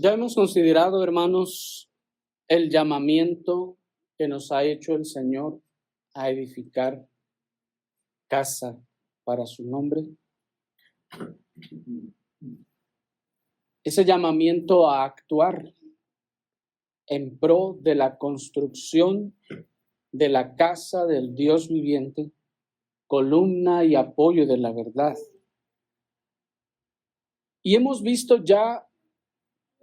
Ya hemos considerado, hermanos, el llamamiento que nos ha hecho el Señor a edificar casa para su nombre. Ese llamamiento a actuar en pro de la construcción de la casa del Dios viviente, columna y apoyo de la verdad. Y hemos visto ya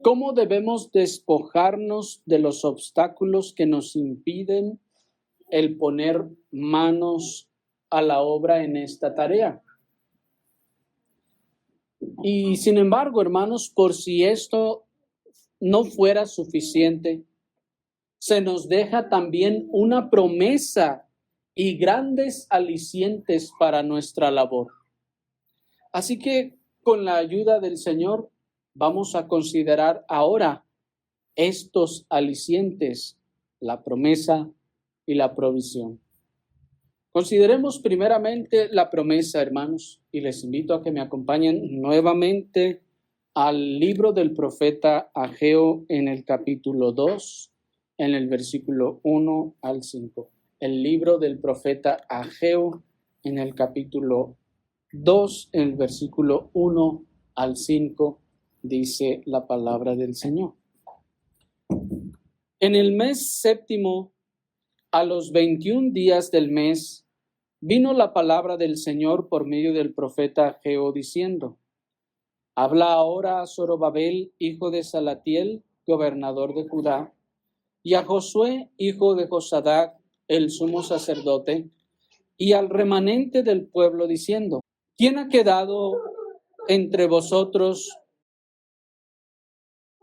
cómo debemos despojarnos de los obstáculos que nos impiden el poner manos a la obra en esta tarea. Y sin embargo, hermanos, por si esto no fuera suficiente, se nos deja también una promesa y grandes alicientes para nuestra labor. Así que con la ayuda del Señor vamos a considerar ahora estos alicientes, la promesa y la provisión. Consideremos primeramente la promesa, hermanos, y les invito a que me acompañen nuevamente al libro del profeta Ageo en el capítulo 2, en el versículo 1 al 5. El libro del profeta Ageo en el capítulo 2, en el versículo 1 al 5, dice la palabra del Señor. En el mes séptimo, a los 21 días del mes, vino la palabra del Señor por medio del profeta Ageo diciendo: Habla ahora a Zorobabel, hijo de Salatiel, gobernador de Judá, y a Josué, hijo de Josadac, el sumo sacerdote, y al remanente del pueblo, diciendo: ¿Quién ha quedado entre vosotros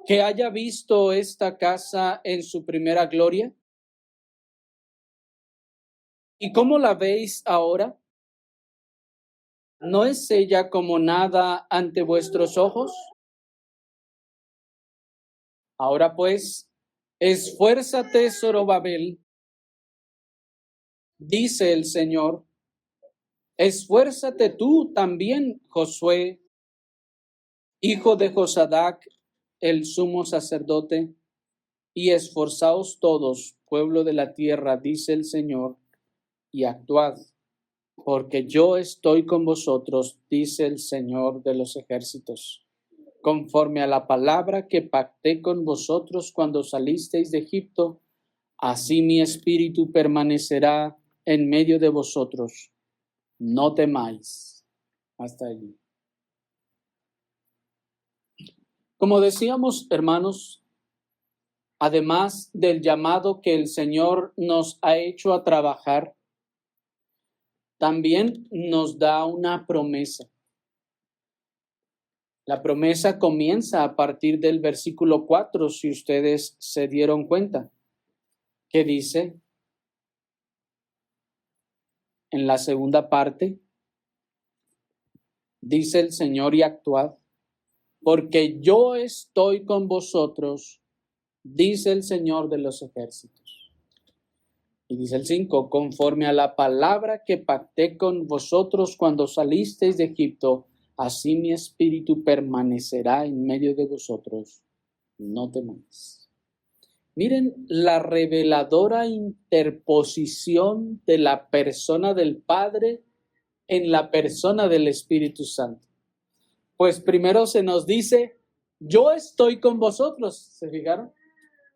que haya visto esta casa en su primera gloria? ¿Y cómo la veis ahora? ¿No es ella como nada ante vuestros ojos? Ahora pues, esfuérzate, Zorobabel, dice el Señor. Esfuérzate tú también, Josué, hijo de Josadac, el sumo sacerdote, y esforzaos todos, pueblo de la tierra, dice el Señor, y actuad, porque yo estoy con vosotros, dice el Señor de los ejércitos, conforme a la palabra que pacté con vosotros cuando salisteis de Egipto, así mi espíritu permanecerá en medio de vosotros. No temáis. Hasta allí. Como decíamos, hermanos, además del llamado que el Señor nos ha hecho a trabajar, también nos da una promesa. La promesa comienza a partir del versículo 4, si ustedes se dieron cuenta, que dice en la segunda parte, dice el Señor: y actuad, porque yo estoy con vosotros, dice el Señor de los ejércitos. Y dice el 5, conforme a la palabra que pacté con vosotros cuando salisteis de Egipto, así mi espíritu permanecerá en medio de vosotros. No temáis. Miren la reveladora interposición de la persona del Padre en la persona del Espíritu Santo. Pues primero se nos dice: yo estoy con vosotros, ¿se fijaron?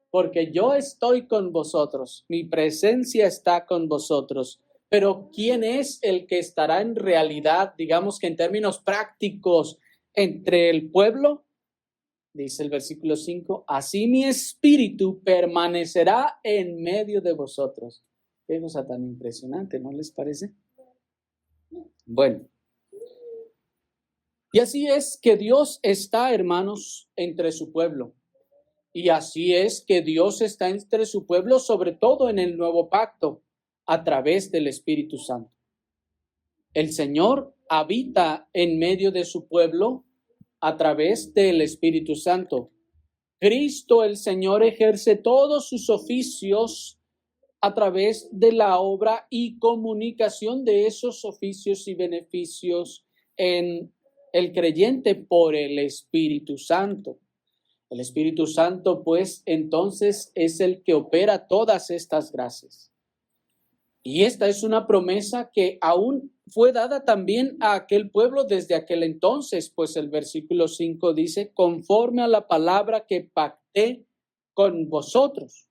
Porque yo estoy con vosotros, mi presencia está con vosotros. Pero ¿quién es el que estará en realidad, digamos que en términos prácticos, entre el pueblo? Dice el versículo 5, así mi espíritu permanecerá en medio de vosotros. Qué cosa tan impresionante, ¿no les parece? Bueno. Y así es que Dios está, hermanos, entre su pueblo. Y así es que Dios está entre su pueblo, sobre todo en el nuevo pacto, a través del Espíritu Santo. El Señor habita en medio de su pueblo a través del Espíritu Santo. Cristo, el Señor, ejerce todos sus oficios a través de la obra y comunicación de esos oficios y beneficios en el creyente por el Espíritu Santo. El Espíritu Santo, pues, entonces es el que opera todas estas gracias. Y esta es una promesa que aún fue dada también a aquel pueblo desde aquel entonces, pues el versículo 5 dice, conforme a la palabra que pacté con vosotros.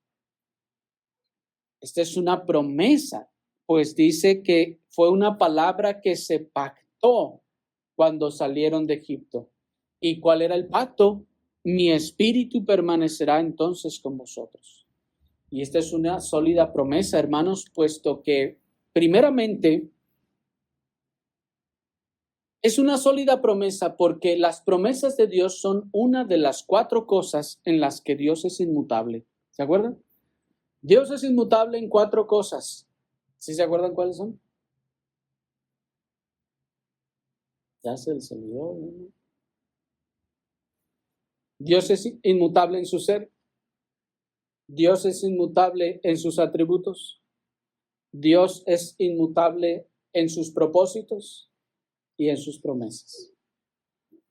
Esta es una promesa, pues dice que fue una palabra que se pactó cuando salieron de Egipto. ¿Y cuál era el pacto? Mi espíritu permanecerá entonces con vosotros. Y esta es una sólida promesa, hermanos, puesto que primeramente es una sólida promesa porque las promesas de Dios son una de las 4 cosas en las que Dios es inmutable. ¿Se acuerdan? Dios es inmutable en 4 cosas. ¿Sí se acuerdan cuáles son? Ya se les olvidó, ¿no? Dios es inmutable en su ser. Dios es inmutable en sus atributos. Dios es inmutable en sus propósitos y en sus promesas.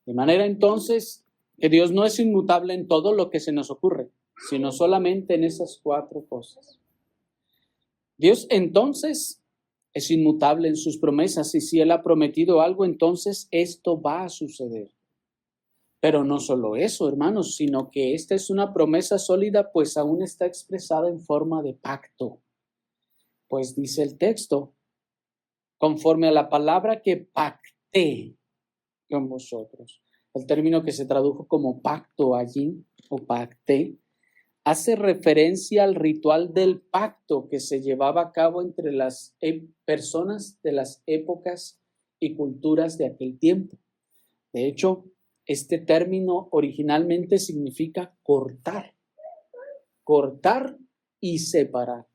De manera entonces que Dios no es inmutable en todo lo que se nos ocurre, sino solamente en esas 4 cosas. Dios entonces es inmutable en sus promesas y si Él ha prometido algo, entonces esto va a suceder. Pero no solo eso, hermanos, sino que esta es una promesa sólida, pues aún está expresada en forma de pacto. Pues dice el texto, conforme a la palabra que pacté con vosotros. El término que se tradujo como pacto allí, o pacté, hace referencia al ritual del pacto que se llevaba a cabo entre las personas de las épocas y culturas de aquel tiempo. De hecho, este término originalmente significa cortar y separar.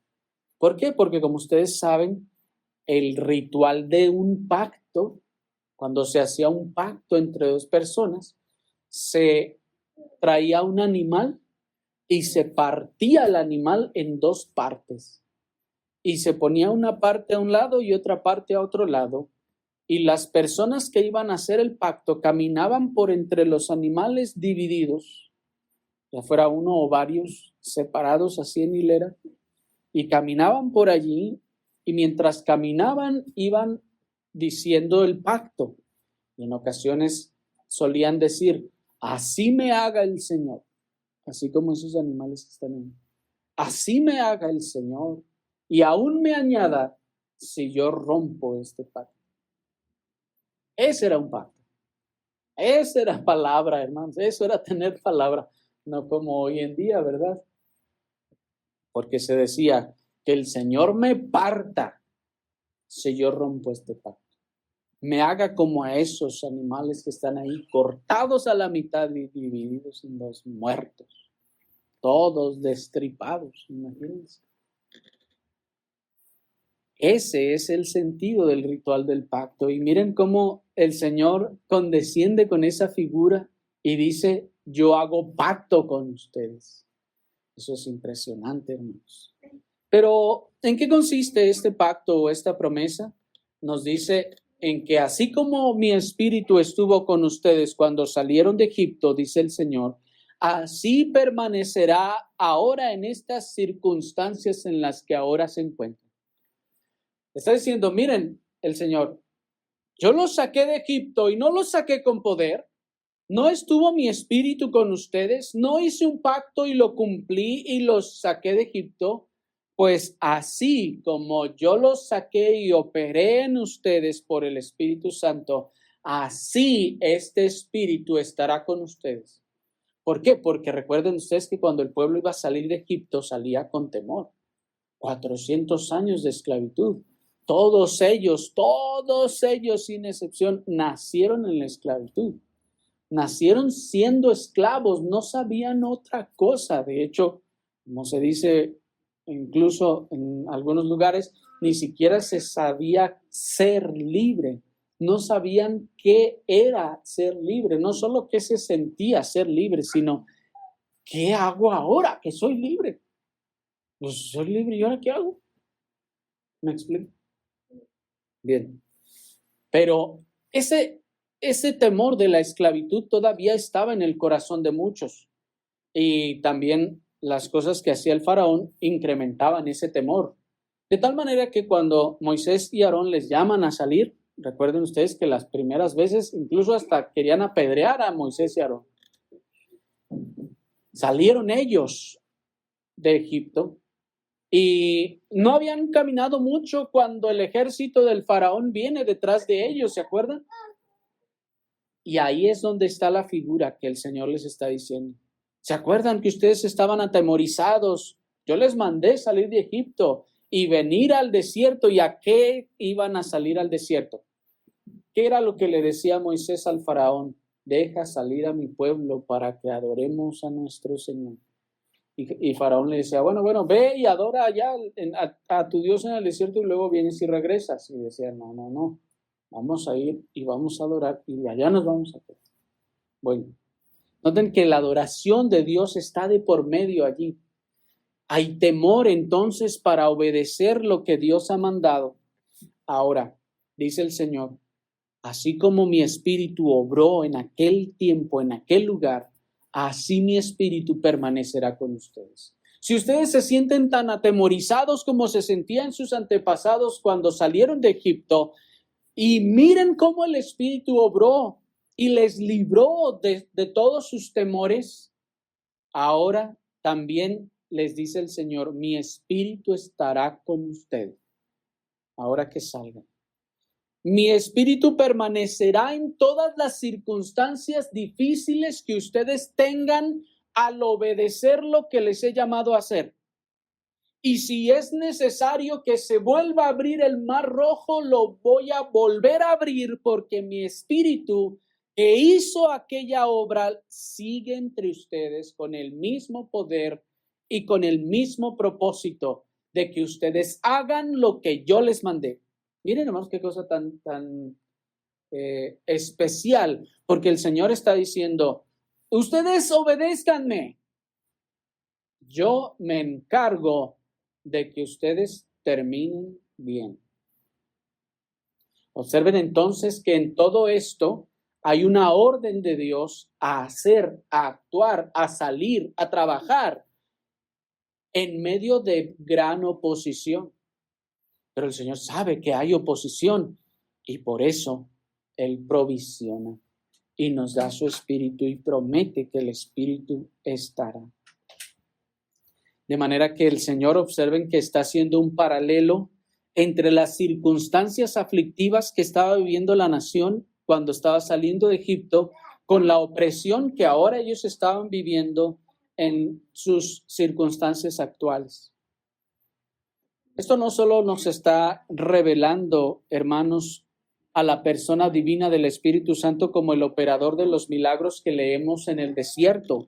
¿Por qué? Porque como ustedes saben, el ritual de un pacto, cuando se hacía un pacto entre 2 personas, se traía un animal y se partía el animal en 2 partes. Y se ponía una parte a un lado y otra parte a otro lado. Y las personas que iban a hacer el pacto caminaban por entre los animales divididos, ya fuera uno o varios separados así en hilera, y caminaban por allí y mientras caminaban iban diciendo el pacto. Y en ocasiones solían decir, así me haga el Señor, así como esos animales que están ahí. Así me haga el Señor y aún me añada si yo rompo este pacto. Ese era un pacto. Esa era palabra, hermanos. Eso era tener palabra. No como hoy en día, ¿verdad? Porque se decía que el Señor me parta si yo rompo este pacto. Me haga como a esos animales que están ahí cortados a la mitad y divididos en 2, muertos. Todos destripados, imagínense. Ese es el sentido del ritual del pacto. Y miren cómo el Señor condesciende con esa figura y dice, yo hago pacto con ustedes. Eso es impresionante, hermanos. Pero, ¿en qué consiste este pacto o esta promesa? Nos dice en que así como mi espíritu estuvo con ustedes cuando salieron de Egipto, dice el Señor, así permanecerá ahora en estas circunstancias en las que ahora se encuentran. Está diciendo, miren, el Señor, yo los saqué de Egipto y no los saqué con poder. No estuvo mi espíritu con ustedes. No hice un pacto y lo cumplí y los saqué de Egipto. Pues así como yo los saqué y operé en ustedes por el Espíritu Santo, así este Espíritu estará con ustedes. ¿Por qué? Porque recuerden ustedes que cuando el pueblo iba a salir de Egipto salía con temor. 400 años de esclavitud. Todos ellos sin excepción, nacieron en la esclavitud. Nacieron siendo esclavos, no sabían otra cosa. De hecho, como se dice incluso en algunos lugares, ni siquiera se sabía ser libre. No sabían qué era ser libre, no solo qué se sentía ser libre, sino qué hago ahora que soy libre. Pues soy libre y ahora qué hago. ¿Me explico? Bien, pero ese temor de la esclavitud todavía estaba en el corazón de muchos. Y también las cosas que hacía el faraón incrementaban ese temor. De tal manera que cuando Moisés y Aarón les llaman a salir, recuerden ustedes que las primeras veces incluso hasta querían apedrear a Moisés y Aarón. Salieron ellos de Egipto y no habían caminado mucho cuando el ejército del faraón viene detrás de ellos, ¿se acuerdan? Y ahí es donde está la figura que el Señor les está diciendo. ¿Se acuerdan que ustedes estaban atemorizados? Yo les mandé salir de Egipto y venir al desierto. ¿Y a qué iban a salir al desierto? ¿Qué era lo que le decía Moisés al faraón? Deja salir a mi pueblo para que adoremos a nuestro Señor. Y faraón le decía, bueno, ve y adora allá a tu Dios en el desierto y luego vienes y regresas. Y decía, no, vamos a ir y vamos a adorar y allá nos vamos a quedar. Bueno, noten que la adoración de Dios está de por medio allí. Hay temor entonces para obedecer lo que Dios ha mandado. Ahora, dice el Señor, así como mi espíritu obró en aquel tiempo, en aquel lugar, así mi espíritu permanecerá con ustedes. Si ustedes se sienten tan atemorizados como se sentían sus antepasados cuando salieron de Egipto, y miren cómo el espíritu obró y les libró de todos sus temores, ahora también les dice el Señor, mi espíritu estará con ustedes, ahora que salgan. Mi espíritu permanecerá en todas las circunstancias difíciles que ustedes tengan al obedecer lo que les he llamado a hacer. Y si es necesario que se vuelva a abrir el mar rojo, lo voy a volver a abrir porque mi espíritu que hizo aquella obra sigue entre ustedes con el mismo poder y con el mismo propósito de que ustedes hagan lo que yo les mandé. Miren hermanos qué cosa tan especial, porque el Señor está diciendo, ustedes obedézcanme, yo me encargo de que ustedes terminen bien. Observen entonces que en todo esto hay una orden de Dios a hacer, a actuar, a salir, a trabajar en medio de gran oposición. Pero el Señor sabe que hay oposición y por eso Él provisiona y nos da su espíritu y promete que el espíritu estará. De manera que el Señor, observen que está haciendo un paralelo entre las circunstancias aflictivas que estaba viviendo la nación cuando estaba saliendo de Egipto con la opresión que ahora ellos estaban viviendo en sus circunstancias actuales. Esto no solo nos está revelando, hermanos, a la persona divina del Espíritu Santo como el operador de los milagros que leemos en el desierto,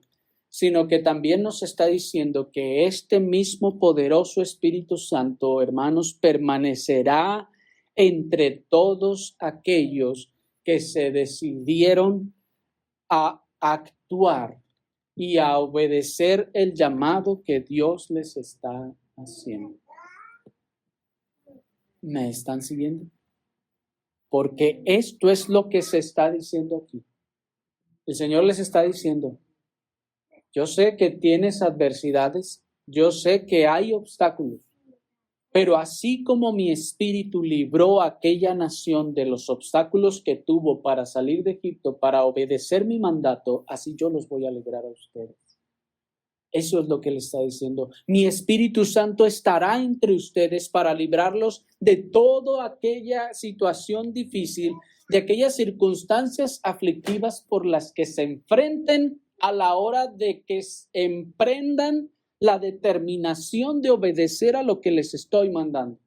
sino que también nos está diciendo que este mismo poderoso Espíritu Santo, hermanos, permanecerá entre todos aquellos que se decidieron a actuar y a obedecer el llamado que Dios les está haciendo. ¿Me están siguiendo? Porque esto es lo que se está diciendo aquí. El Señor les está diciendo, yo sé que tienes adversidades, yo sé que hay obstáculos, pero así como mi espíritu libró a aquella nación de los obstáculos que tuvo para salir de Egipto, para obedecer mi mandato, así yo los voy a librar a ustedes. Eso es lo que le está diciendo. Mi Espíritu Santo estará entre ustedes para librarlos de toda aquella situación difícil, de aquellas circunstancias aflictivas por las que se enfrenten a la hora de que emprendan la determinación de obedecer a lo que les estoy mandando.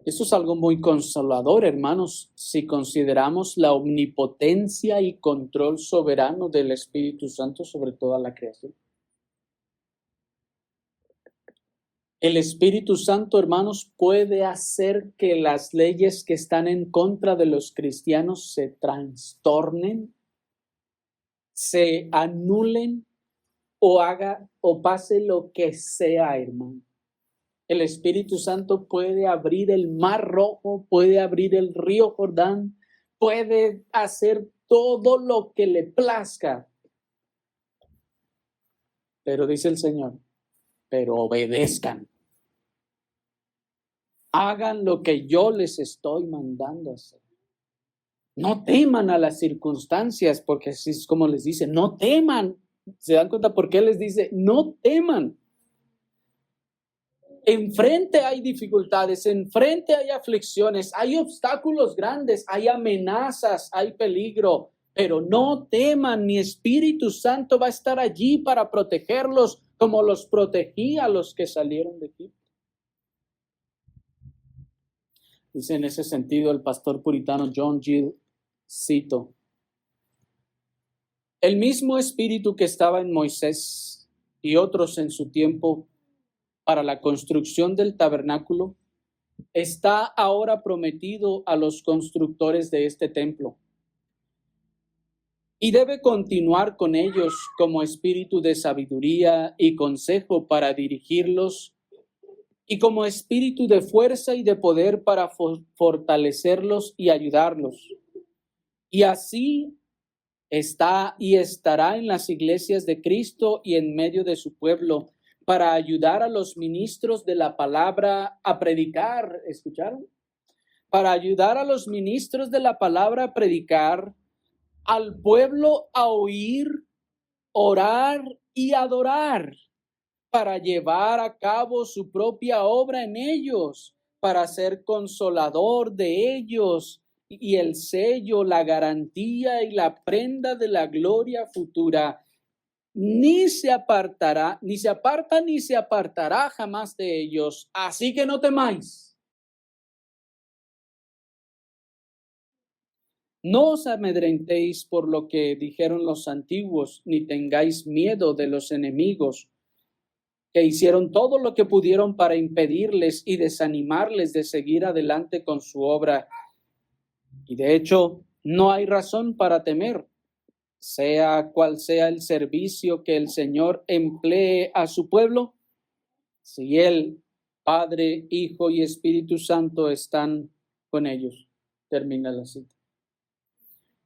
Esto es algo muy consolador, hermanos, si consideramos la omnipotencia y control soberano del Espíritu Santo sobre toda la creación. El Espíritu Santo, hermanos, puede hacer que las leyes que están en contra de los cristianos se trastornen, se anulen o pase lo que sea, hermano. El Espíritu Santo puede abrir el mar rojo, puede abrir el río Jordán, puede hacer todo lo que le plazca. Pero dice el Señor, pero obedezcan. Hagan lo que yo les estoy mandando hacer. No teman a las circunstancias, porque así es como les dice, no teman. ¿Se dan cuenta por qué les dice, no teman? Enfrente hay dificultades, enfrente hay aflicciones, hay obstáculos grandes, hay amenazas, hay peligro, pero no teman, mi Espíritu Santo va a estar allí para protegerlos como los protegía a los que salieron de Egipto. Dice en ese sentido el pastor puritano John Gill, cito, el mismo espíritu que estaba en Moisés y otros en su tiempo para la construcción del tabernáculo está ahora prometido a los constructores de este templo y debe continuar con ellos como espíritu de sabiduría y consejo para dirigirlos y como espíritu de fuerza y de poder para fortalecerlos y ayudarlos. Y así está y estará en las iglesias de Cristo y en medio de su pueblo para ayudar a los ministros de la palabra a predicar. ¿Escucharon? Para ayudar a los ministros de la palabra a predicar, al pueblo a oír, orar y adorar, para llevar a cabo su propia obra en ellos, para ser consolador de ellos y el sello, la garantía y la prenda de la gloria futura. Ni se aparta ni se apartará jamás de ellos. Así que no temáis. No os amedrentéis por lo que dijeron los antiguos, ni tengáis miedo de los enemigos, que hicieron todo lo que pudieron para impedirles y desanimarles de seguir adelante con su obra. Y de hecho, no hay razón para temer, sea cual sea el servicio que el Señor emplee a su pueblo, si Él, Padre, Hijo y Espíritu Santo están con ellos. Termina la cita.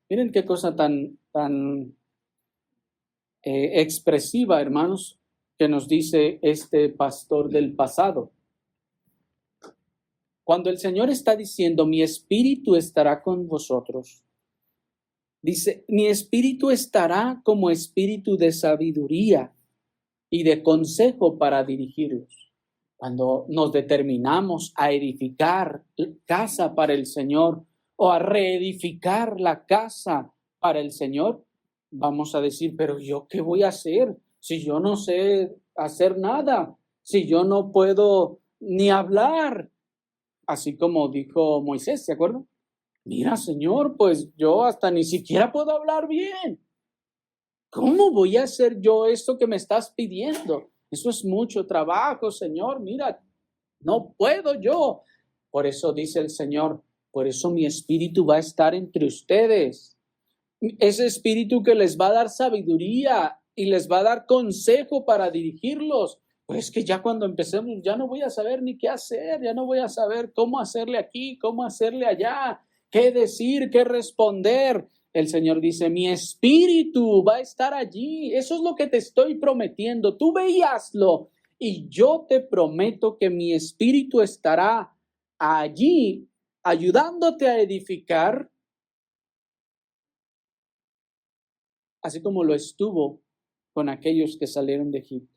Miren qué cosa tan expresiva, hermanos, que nos dice este pastor del pasado. Cuando el Señor está diciendo, mi espíritu estará con vosotros, dice, mi espíritu estará como espíritu de sabiduría y de consejo para dirigirlos. Cuando nos determinamos a edificar casa para el Señor o a reedificar la casa para el Señor, vamos a decir, pero ¿yo qué voy a hacer? Si yo no sé hacer nada, si yo no puedo ni hablar, así como dijo Moisés, ¿se acuerdan? Mira, Señor, pues yo hasta ni siquiera puedo hablar bien. ¿Cómo voy a hacer yo esto que me estás pidiendo? Eso es mucho trabajo, Señor. Mira, no puedo yo. Por eso dice el Señor, por eso mi espíritu va a estar entre ustedes. Ese espíritu que les va a dar sabiduría y les va a dar consejo para dirigirlos. Pues que ya cuando empecemos ya no voy a saber ni qué hacer, ya no voy a saber cómo hacerle aquí, cómo hacerle allá, qué decir, qué responder. El Señor dice, mi espíritu va a estar allí. Eso es lo que te estoy prometiendo. Tú ve y hazlo. Y yo te prometo que mi espíritu estará allí ayudándote a edificar, así como lo estuvo con aquellos que salieron de Egipto.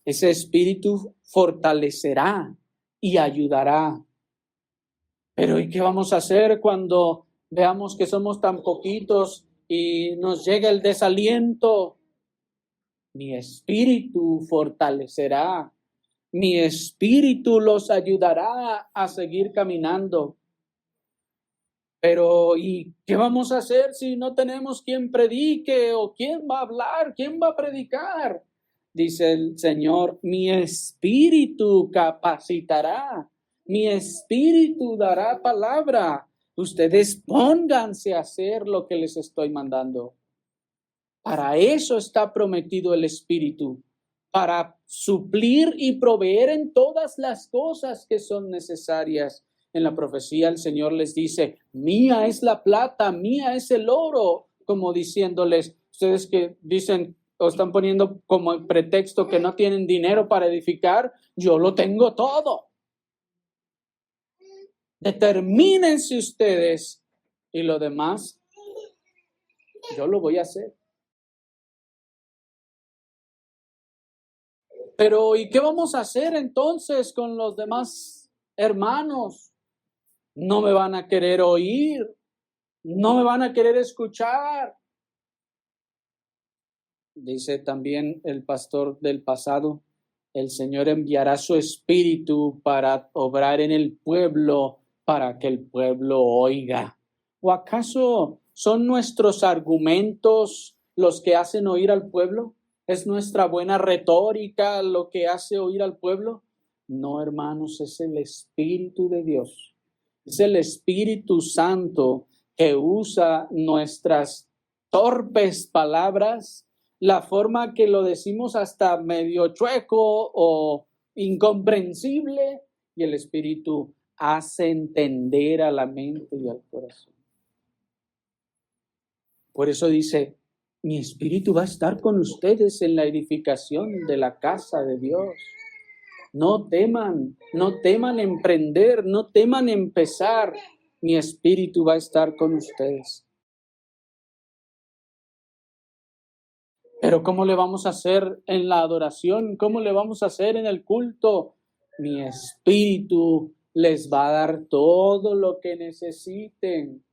Ese espíritu fortalecerá y ayudará. Pero ¿y qué vamos a hacer cuando veamos que somos tan poquitos y nos llega el desaliento? Mi espíritu fortalecerá. Mi espíritu los ayudará a seguir caminando. Pero ¿y qué vamos a hacer si no tenemos quien predique o quién va a hablar, quién va a predicar? Dice el Señor, mi espíritu capacitará, mi espíritu dará palabra. Ustedes pónganse a hacer lo que les estoy mandando. Para eso está prometido el espíritu, para suplir y proveer en todas las cosas que son necesarias. en la profecía el Señor les dice, mía es la plata, mía es el oro, como diciéndoles, ustedes que dicen o están poniendo como pretexto que no tienen dinero para edificar, yo lo tengo todo. Determínense ustedes y lo demás, yo lo voy a hacer. Pero, ¿y qué vamos a hacer entonces con los demás hermanos? No me van a querer oír, no me van a querer escuchar. Dice también el pastor del pasado, el Señor enviará su espíritu para obrar en el pueblo, para que el pueblo oiga. ¿O acaso son nuestros argumentos los que hacen oír al pueblo? ¿Es nuestra buena retórica lo que hace oír al pueblo? No, hermanos, es el Espíritu de Dios. Es el Espíritu Santo que usa nuestras torpes palabras, la forma que lo decimos hasta medio chueco o incomprensible, y el Espíritu hace entender a la mente y al corazón. Por eso dice, mi Espíritu va a estar con ustedes en la edificación de la casa de Dios. No teman emprender, no teman empezar. Mi Espíritu va a estar con ustedes. Pero ¿cómo le vamos a hacer en la adoración? ¿Cómo le vamos a hacer en el culto? Mi Espíritu les va a dar todo lo que necesiten.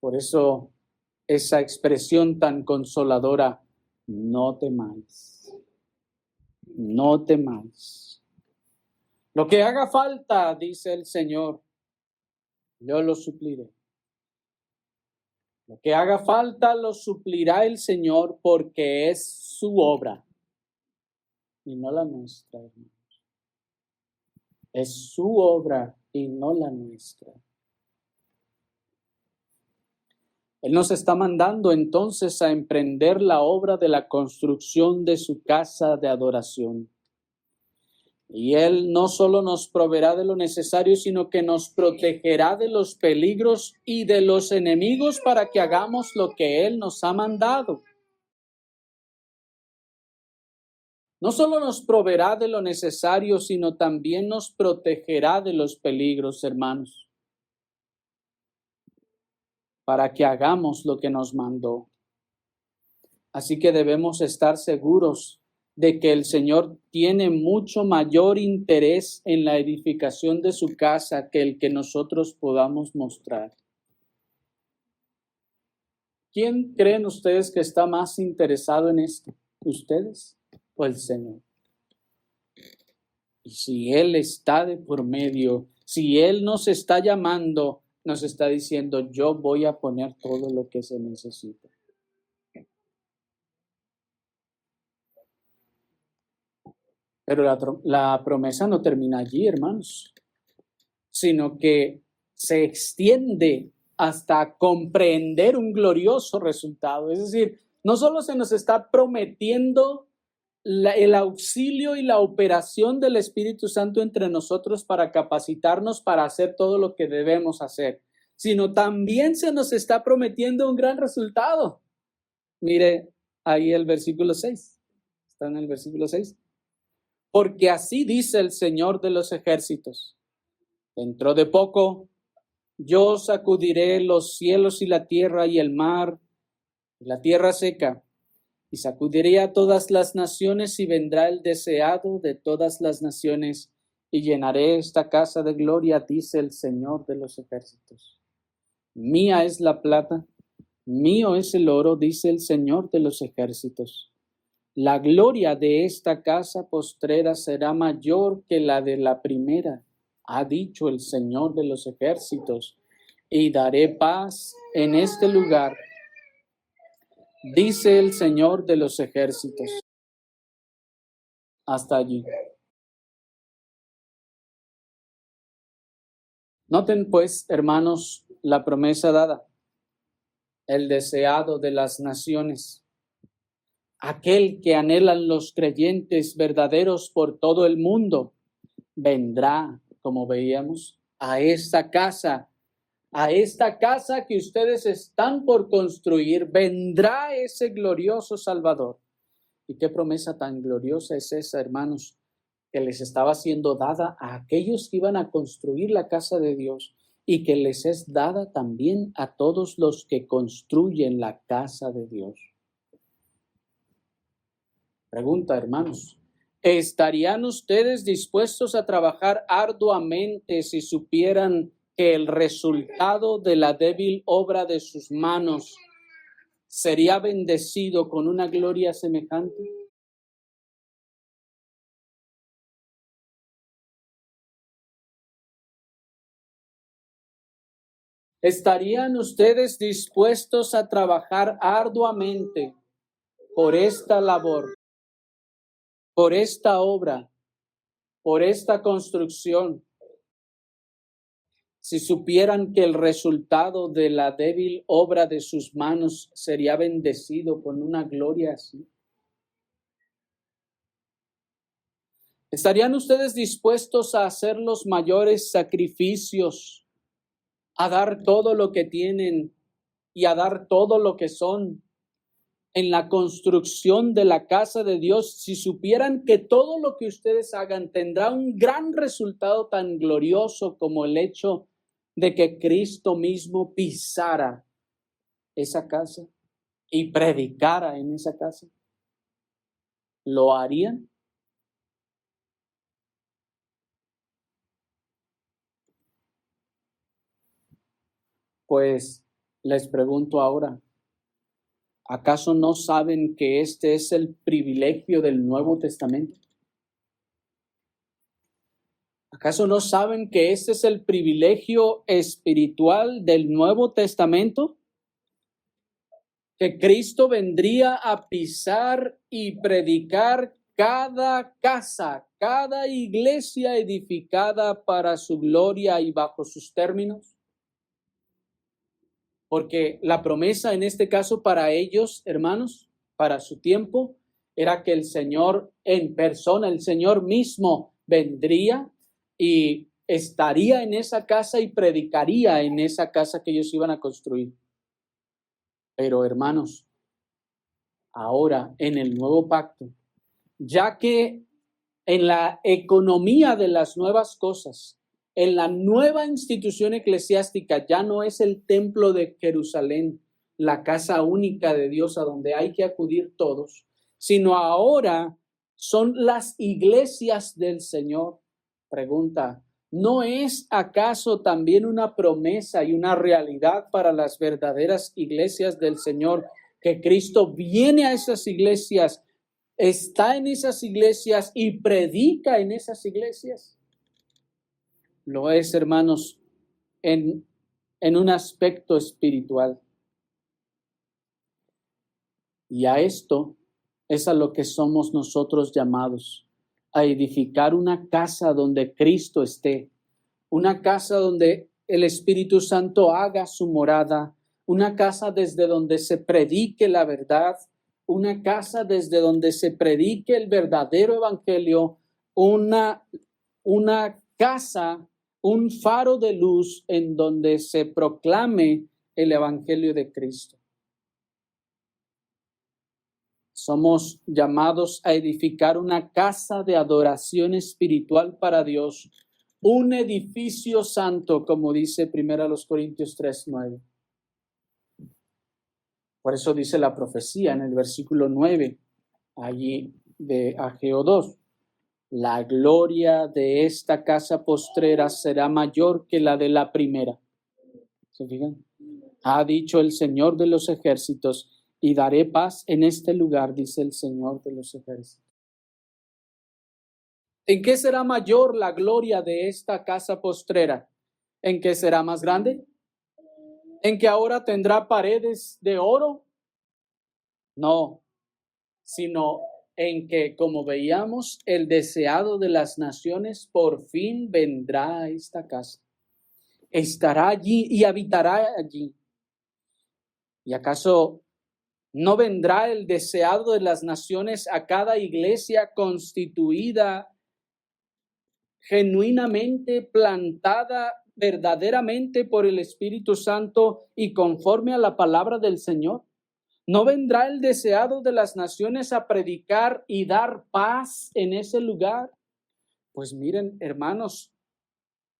Por eso esa expresión tan consoladora, no temáis, no temáis. Lo que haga falta, dice el Señor, yo lo supliré. Lo que haga falta lo suplirá el Señor porque es su obra y no la nuestra, hermanos. Es su obra y no la nuestra. Él nos está mandando entonces a emprender la obra de la construcción de su casa de adoración. Y Él no solo nos proveerá de lo necesario, sino que nos protegerá de los peligros y de los enemigos para que hagamos lo que Él nos ha mandado. No solo nos proveerá de lo necesario, sino también nos protegerá de los peligros, hermanos, para que hagamos lo que nos mandó. Así que debemos estar seguros de que el Señor tiene mucho mayor interés en la edificación de su casa que el que nosotros podamos mostrar. ¿Quién creen ustedes que está más interesado en esto? ¿Ustedes o el Señor? Y si Él está de por medio, si Él nos está llamando, nos está diciendo, yo voy a poner todo lo que se necesita. Pero la promesa no termina allí, hermanos, sino que se extiende hasta comprender un glorioso resultado. Es decir, no solo se nos está prometiendo el auxilio y la operación del Espíritu Santo entre nosotros para capacitarnos para hacer todo lo que debemos hacer, sino también se nos está prometiendo un gran resultado. Mire ahí el versículo 6. Está en el versículo 6. Porque así dice el Señor de los ejércitos. Dentro de poco yo sacudiré los cielos y la tierra y el mar y la tierra seca, y sacudiré a todas las naciones y vendrá el deseado de todas las naciones y llenaré esta casa de gloria, dice el Señor de los ejércitos. Mía es la plata, mío es el oro, dice el Señor de los ejércitos. La gloria de esta casa postrera será mayor que la de la primera, ha dicho el Señor de los ejércitos, y daré paz en este lugar, dice el Señor de los ejércitos. Hasta allí. Noten pues, hermanos, la promesa dada, el deseado de las naciones, aquel que anhelan los creyentes verdaderos por todo el mundo, vendrá, como veíamos, a esta casa que ustedes están por construir, vendrá ese glorioso Salvador. ¿Y qué promesa tan gloriosa es esa, hermanos, que les estaba siendo dada a aquellos que iban a construir la casa de Dios y que les es dada también a todos los que construyen la casa de Dios? Pregunta, hermanos, ¿estarían ustedes dispuestos a trabajar arduamente si supieran que el resultado de la débil obra de sus manos sería bendecido con una gloria semejante? ¿Estarían ustedes dispuestos a trabajar arduamente por esta labor, por esta obra, por esta construcción, si supieran que el resultado de la débil obra de sus manos sería bendecido con una gloria así? ¿Estarían ustedes dispuestos a hacer los mayores sacrificios, a dar todo lo que tienen y a dar todo lo que son en la construcción de la casa de Dios, si supieran que todo lo que ustedes hagan tendrá un gran resultado tan glorioso como el hecho de que Cristo mismo pisara esa casa y predicara en esa casa? ¿Lo harían? Pues les pregunto ahora, ¿acaso no saben que este es el privilegio del Nuevo Testamento? ¿Acaso no saben que este es el privilegio espiritual del Nuevo Testamento? Que Cristo vendría a pisar y predicar cada casa, cada iglesia edificada para su gloria y bajo sus términos. Porque la promesa en este caso para ellos, hermanos, para su tiempo, era que el Señor en persona, el Señor mismo vendría y estaría en esa casa y predicaría en esa casa que ellos iban a construir. Pero, hermanos, ahora en el nuevo pacto, ya que en la economía de las nuevas cosas, en la nueva institución eclesiástica, ya no es el templo de Jerusalén, la casa única de Dios a donde hay que acudir todos, sino ahora son las iglesias del Señor. Pregunta, ¿no es acaso también una promesa y una realidad para las verdaderas iglesias del Señor que Cristo viene a esas iglesias, está en esas iglesias y predica en esas iglesias? Lo es, hermanos, en un aspecto espiritual. Y a esto es a lo que somos nosotros llamados, a edificar una casa donde Cristo esté, una casa donde el Espíritu Santo haga su morada, una casa desde donde se predique la verdad, una casa desde donde se predique el verdadero evangelio, una casa, un faro de luz en donde se proclame el evangelio de Cristo. Somos llamados a edificar una casa de adoración espiritual para Dios, un edificio santo, como dice 1 Corintios 3:9. Por eso dice la profecía en el versículo 9, allí de Ageo 2. La gloria de esta casa postrera será mayor que la de la primera. ¿Se fijan? Ha dicho el Señor de los ejércitos, y daré paz en este lugar, dice el Señor de los ejércitos. ¿En qué será mayor la gloria de esta casa postrera? ¿En qué será más grande? ¿En que ahora tendrá paredes de oro? No, sino en que, como veíamos, el deseado de las naciones por fin vendrá a esta casa. Estará allí y habitará allí. ¿Y acaso no vendrá el deseado de las naciones a cada iglesia constituida genuinamente plantada verdaderamente por el Espíritu Santo y conforme a la palabra del Señor? ¿No vendrá el deseado de las naciones a predicar y dar paz en ese lugar? Pues miren, hermanos,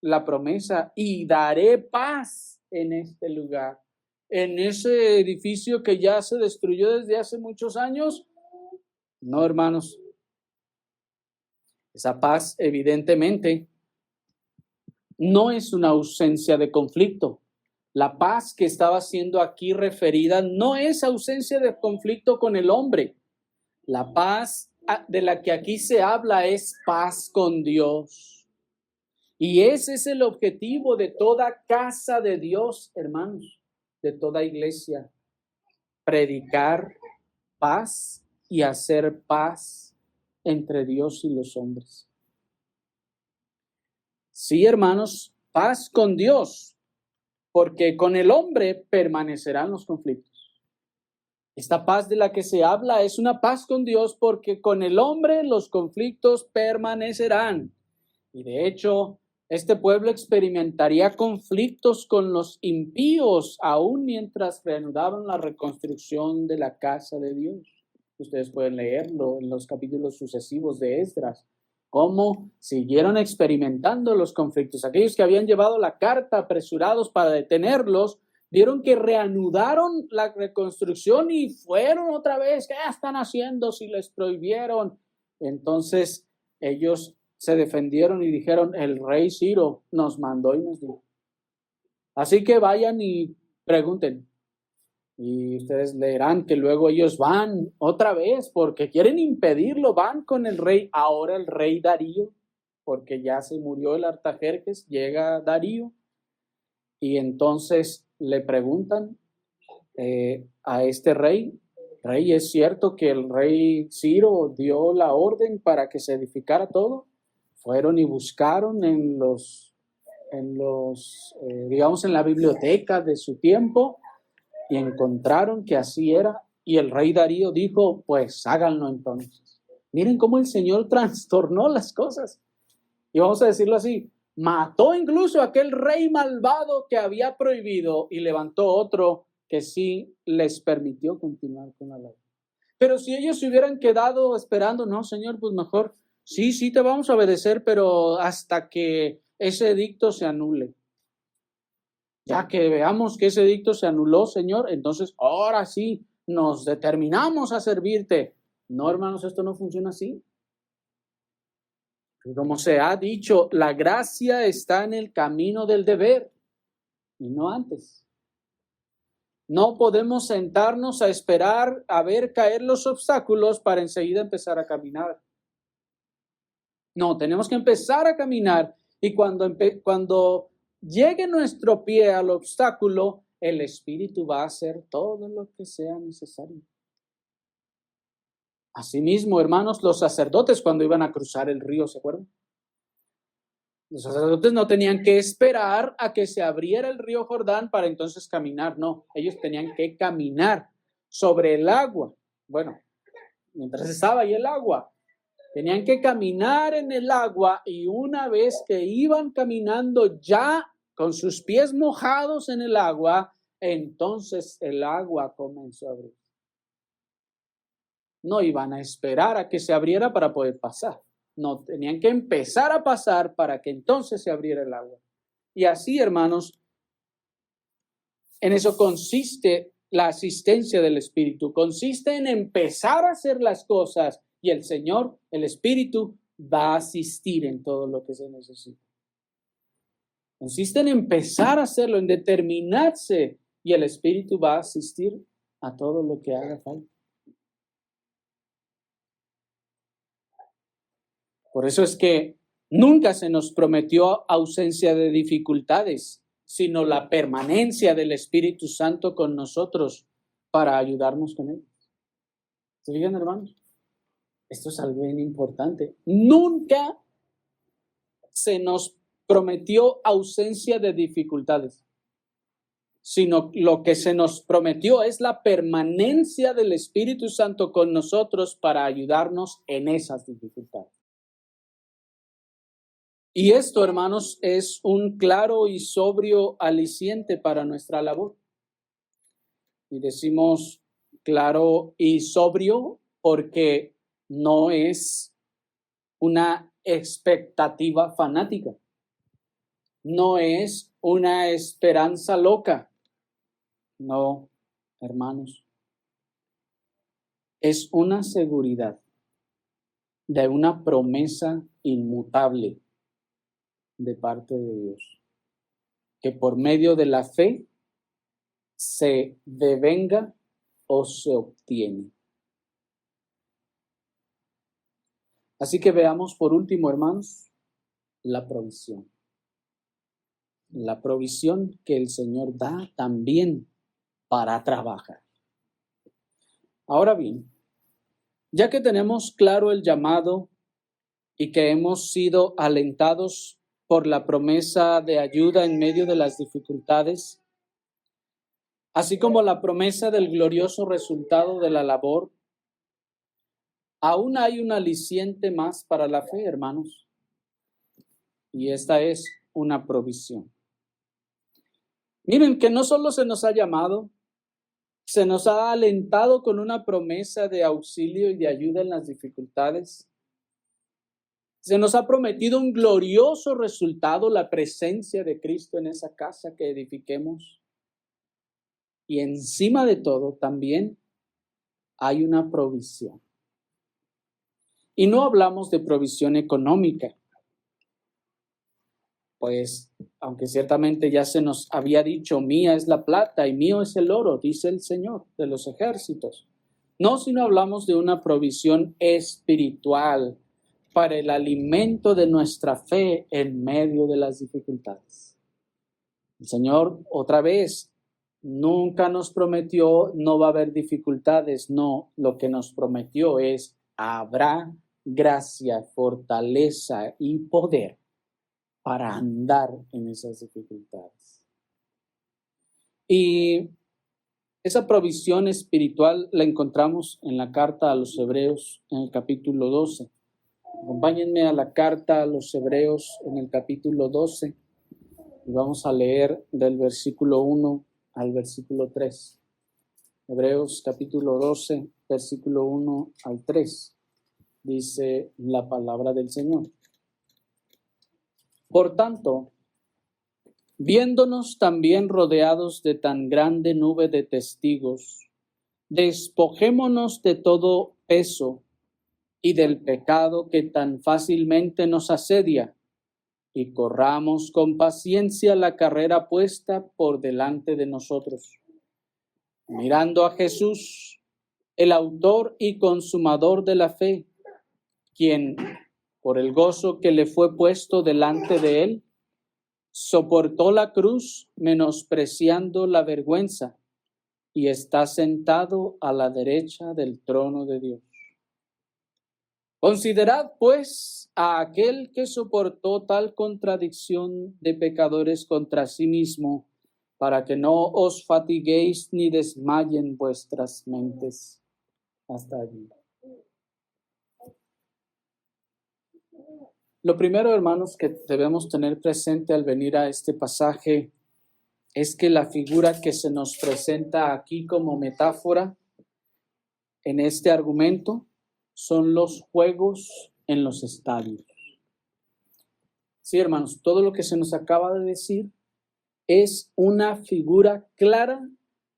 la promesa, y daré paz en este lugar, en ese edificio que ya se destruyó desde hace muchos años. No, hermanos, esa paz evidentemente no es una ausencia de conflicto. La paz que estaba siendo aquí referida no es ausencia de conflicto con el hombre. La paz de la que aquí se habla es paz con Dios. Y ese es el objetivo de toda casa de Dios, hermanos, de toda iglesia. Predicar paz y hacer paz entre Dios y los hombres. Sí, hermanos, paz con Dios, porque con el hombre permanecerán los conflictos. Esta paz de la que se habla es una paz con Dios, porque con el hombre los conflictos permanecerán. Y de hecho, este pueblo experimentaría conflictos con los impíos, aún mientras reanudaban la reconstrucción de la casa de Dios. Ustedes pueden leerlo en los capítulos sucesivos de Esdras, cómo siguieron experimentando los conflictos. Aquellos que habían llevado la carta apresurados para detenerlos, vieron que reanudaron la reconstrucción y fueron otra vez. ¿Qué están haciendo si les prohibieron? Entonces ellos se defendieron y dijeron, el rey Ciro nos mandó y nos dijo. Así que vayan y pregunten. Y ustedes leerán que luego ellos van otra vez porque quieren impedirlo. Van con el rey, ahora el rey Darío, porque ya se murió el Artajerjes, llega Darío. Y entonces le preguntan a este rey, ¿es cierto que el rey Ciro dio la orden para que se edificara todo? Fueron y buscaron digamos, en la biblioteca de su tiempo y encontraron que así era. Y el rey Darío dijo, pues háganlo entonces. Miren cómo el Señor trastornó las cosas. Y vamos a decirlo así, mató incluso a aquel rey malvado que había prohibido y levantó otro que sí les permitió continuar con la ley. Pero si ellos se hubieran quedado esperando, no, Señor, pues mejor, sí te vamos a obedecer, pero hasta que ese edicto se anule. Ya que veamos que ese edicto se anuló, Señor, entonces ahora sí nos determinamos a servirte. No, hermanos, esto no funciona así. Como se ha dicho, la gracia está en el camino del deber y no antes. No podemos sentarnos a esperar a ver caer los obstáculos para enseguida empezar a caminar. No, tenemos que empezar a caminar y cuando llegue nuestro pie al obstáculo, el Espíritu va a hacer todo lo que sea necesario. Asimismo, hermanos, los sacerdotes cuando iban a cruzar el río, ¿se acuerdan? Los sacerdotes no tenían que esperar a que se abriera el río Jordán para entonces caminar, no, ellos tenían que caminar sobre el agua. Bueno, mientras estaba ahí el agua, tenían que caminar en el agua y una vez que iban caminando ya con sus pies mojados en el agua, entonces el agua comenzó a abrir. No iban a esperar a que se abriera para poder pasar. No, tenían que empezar a pasar para que entonces se abriera el agua. Y así, hermanos, en eso consiste la asistencia del Espíritu. Consiste en empezar a hacer las cosas y el Señor, el Espíritu, va a asistir en todo lo que se necesita. Consiste en empezar a hacerlo, en determinarse y el Espíritu va a asistir a todo lo que haga falta. Por eso es que nunca se nos prometió ausencia de dificultades, sino la permanencia del Espíritu Santo con nosotros para ayudarnos con él. ¿Se fijan, hermanos? Esto es algo bien importante. Nunca se nos prometió ausencia de dificultades, sino lo que se nos prometió es la permanencia del Espíritu Santo con nosotros para ayudarnos en esas dificultades. Y esto, hermanos, es un claro y sobrio aliciente para nuestra labor. Y decimos claro y sobrio porque no es una expectativa fanática, no es una esperanza loca. No, hermanos, es una seguridad de una promesa inmutable de parte de Dios, que por medio de la fe se devenga o se obtiene. Así que veamos por último, hermanos, la provisión. La provisión que el Señor da también para trabajar. Ahora bien, ya que tenemos claro el llamado y que hemos sido alentados por la promesa de ayuda en medio de las dificultades, así como la promesa del glorioso resultado de la labor, aún hay un aliciente más para la fe, hermanos, y esta es una provisión. Miren que no solo se nos ha llamado, se nos ha alentado con una promesa de auxilio y de ayuda en las dificultades. Se nos ha prometido un glorioso resultado, la presencia de Cristo en esa casa que edifiquemos. Y encima de todo también hay una provisión. Y no hablamos de provisión económica, pues aunque ciertamente ya se nos había dicho, mía es la plata y mío es el oro, dice el Señor de los ejércitos. No, sino hablamos de una provisión espiritual para el alimento de nuestra fe en medio de las dificultades. El Señor, otra vez, nunca nos prometió no va a haber dificultades. No, lo que nos prometió es habrá gracia, fortaleza y poder para andar en esas dificultades. Y esa provisión espiritual la encontramos en la carta a los Hebreos en el capítulo 12. Acompáñenme a la carta a los Hebreos en el capítulo 12 y vamos a leer del versículo 1 al versículo 3. Hebreos capítulo 12, versículo 1 al 3. Dice la palabra del Señor. Por tanto, viéndonos también rodeados de tan grande nube de testigos, despojémonos de todo peso y del pecado que tan fácilmente nos asedia, y corramos con paciencia la carrera puesta por delante de nosotros, mirando a Jesús, el autor y consumador de la fe, quien, por el gozo que le fue puesto delante de él, soportó la cruz, menospreciando la vergüenza, y está sentado a la derecha del trono de Dios. Considerad, pues, a aquel que soportó tal contradicción de pecadores contra sí mismo, para que no os fatiguéis ni desmayen vuestras mentes. Hasta allí. Lo primero, hermanos, que debemos tener presente al venir a este pasaje es que la figura que se nos presenta aquí como metáfora en este argumento son los juegos en los estadios. Sí, hermanos, todo lo que se nos acaba de decir es una figura clara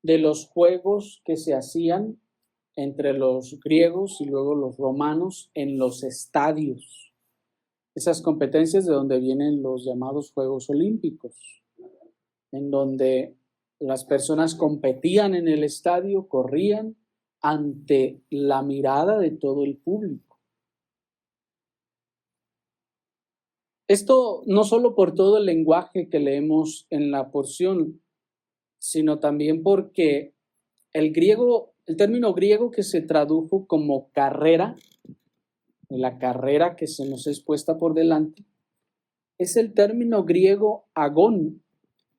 de los juegos que se hacían entre los griegos y luego los romanos en los estadios. Esas competencias de donde vienen los llamados Juegos Olímpicos, en donde las personas competían en el estadio, corrían ante la mirada de todo el público. Esto no solo por todo el lenguaje que leemos en la porción, sino también porque el término griego que se tradujo como carrera, la carrera que se nos es puesta por delante, es el término griego agón,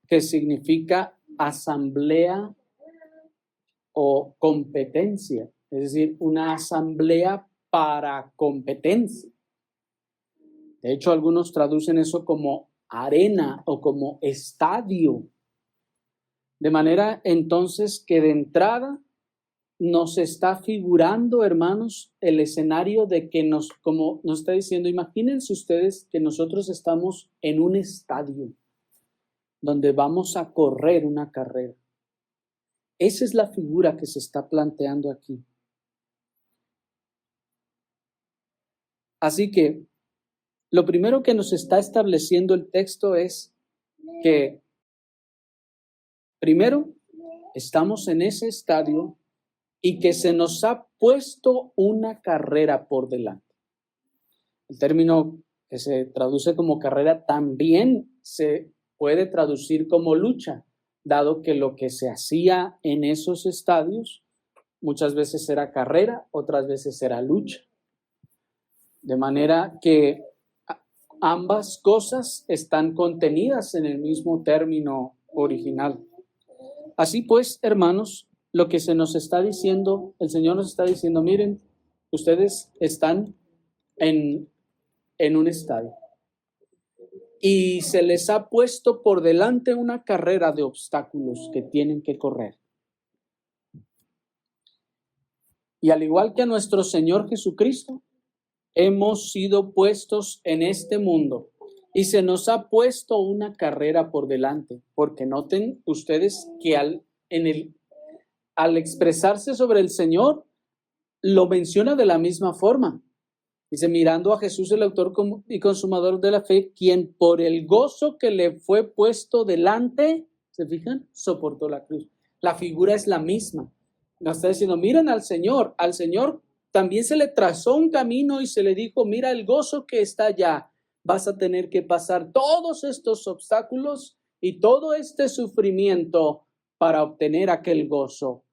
que significa asamblea o competencia, es decir, una asamblea para competencia. De hecho, algunos traducen eso como arena o como estadio. De manera entonces que de entrada nos está figurando, hermanos, el escenario de que como nos está diciendo, imagínense ustedes que nosotros estamos en un estadio donde vamos a correr una carrera. Esa es la figura que se está planteando aquí. Así que lo primero que nos está estableciendo el texto es que primero estamos en ese estadio y que se nos ha puesto una carrera por delante. El término que se traduce como carrera también se puede traducir como lucha, dado que lo que se hacía en esos estadios muchas veces era carrera, otras veces era lucha. De manera que ambas cosas están contenidas en el mismo término original. Así pues, hermanos, lo que se nos está diciendo, el Señor nos está diciendo, miren, ustedes están en un estadio y se les ha puesto por delante una carrera de obstáculos que tienen que correr. Y al igual que a nuestro Señor Jesucristo, hemos sido puestos en este mundo y se nos ha puesto una carrera por delante, porque noten ustedes que al expresarse sobre el Señor, lo menciona de la misma forma. Dice, mirando a Jesús, el autor y consumador de la fe, quien por el gozo que le fue puesto delante, ¿se fijan? Soportó la cruz. La figura es la misma. Nos está diciendo, miren al Señor también se le trazó un camino y se le dijo, mira el gozo que está allá, vas a tener que pasar todos estos obstáculos y todo este sufrimiento para obtener aquel gozo.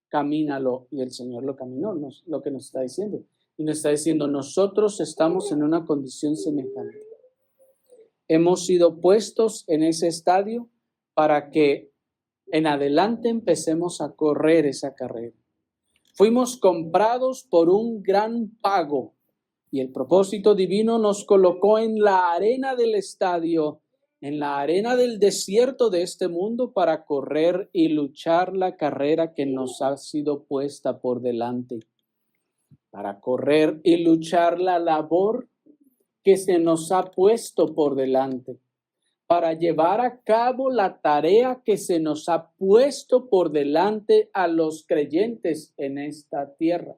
Camínalo. Y el Señor lo caminó, lo que nos está diciendo. Y nos está diciendo, nosotros estamos en una condición semejante. Hemos sido puestos en ese estadio para que en adelante empecemos a correr esa carrera. Fuimos comprados por un gran pago y el propósito divino nos colocó en la arena del estadio, en la arena del desierto de este mundo para correr y luchar la carrera que nos ha sido puesta por delante. Para correr y luchar la labor que se nos ha puesto por delante. Para llevar a cabo la tarea que se nos ha puesto por delante a los creyentes en esta tierra.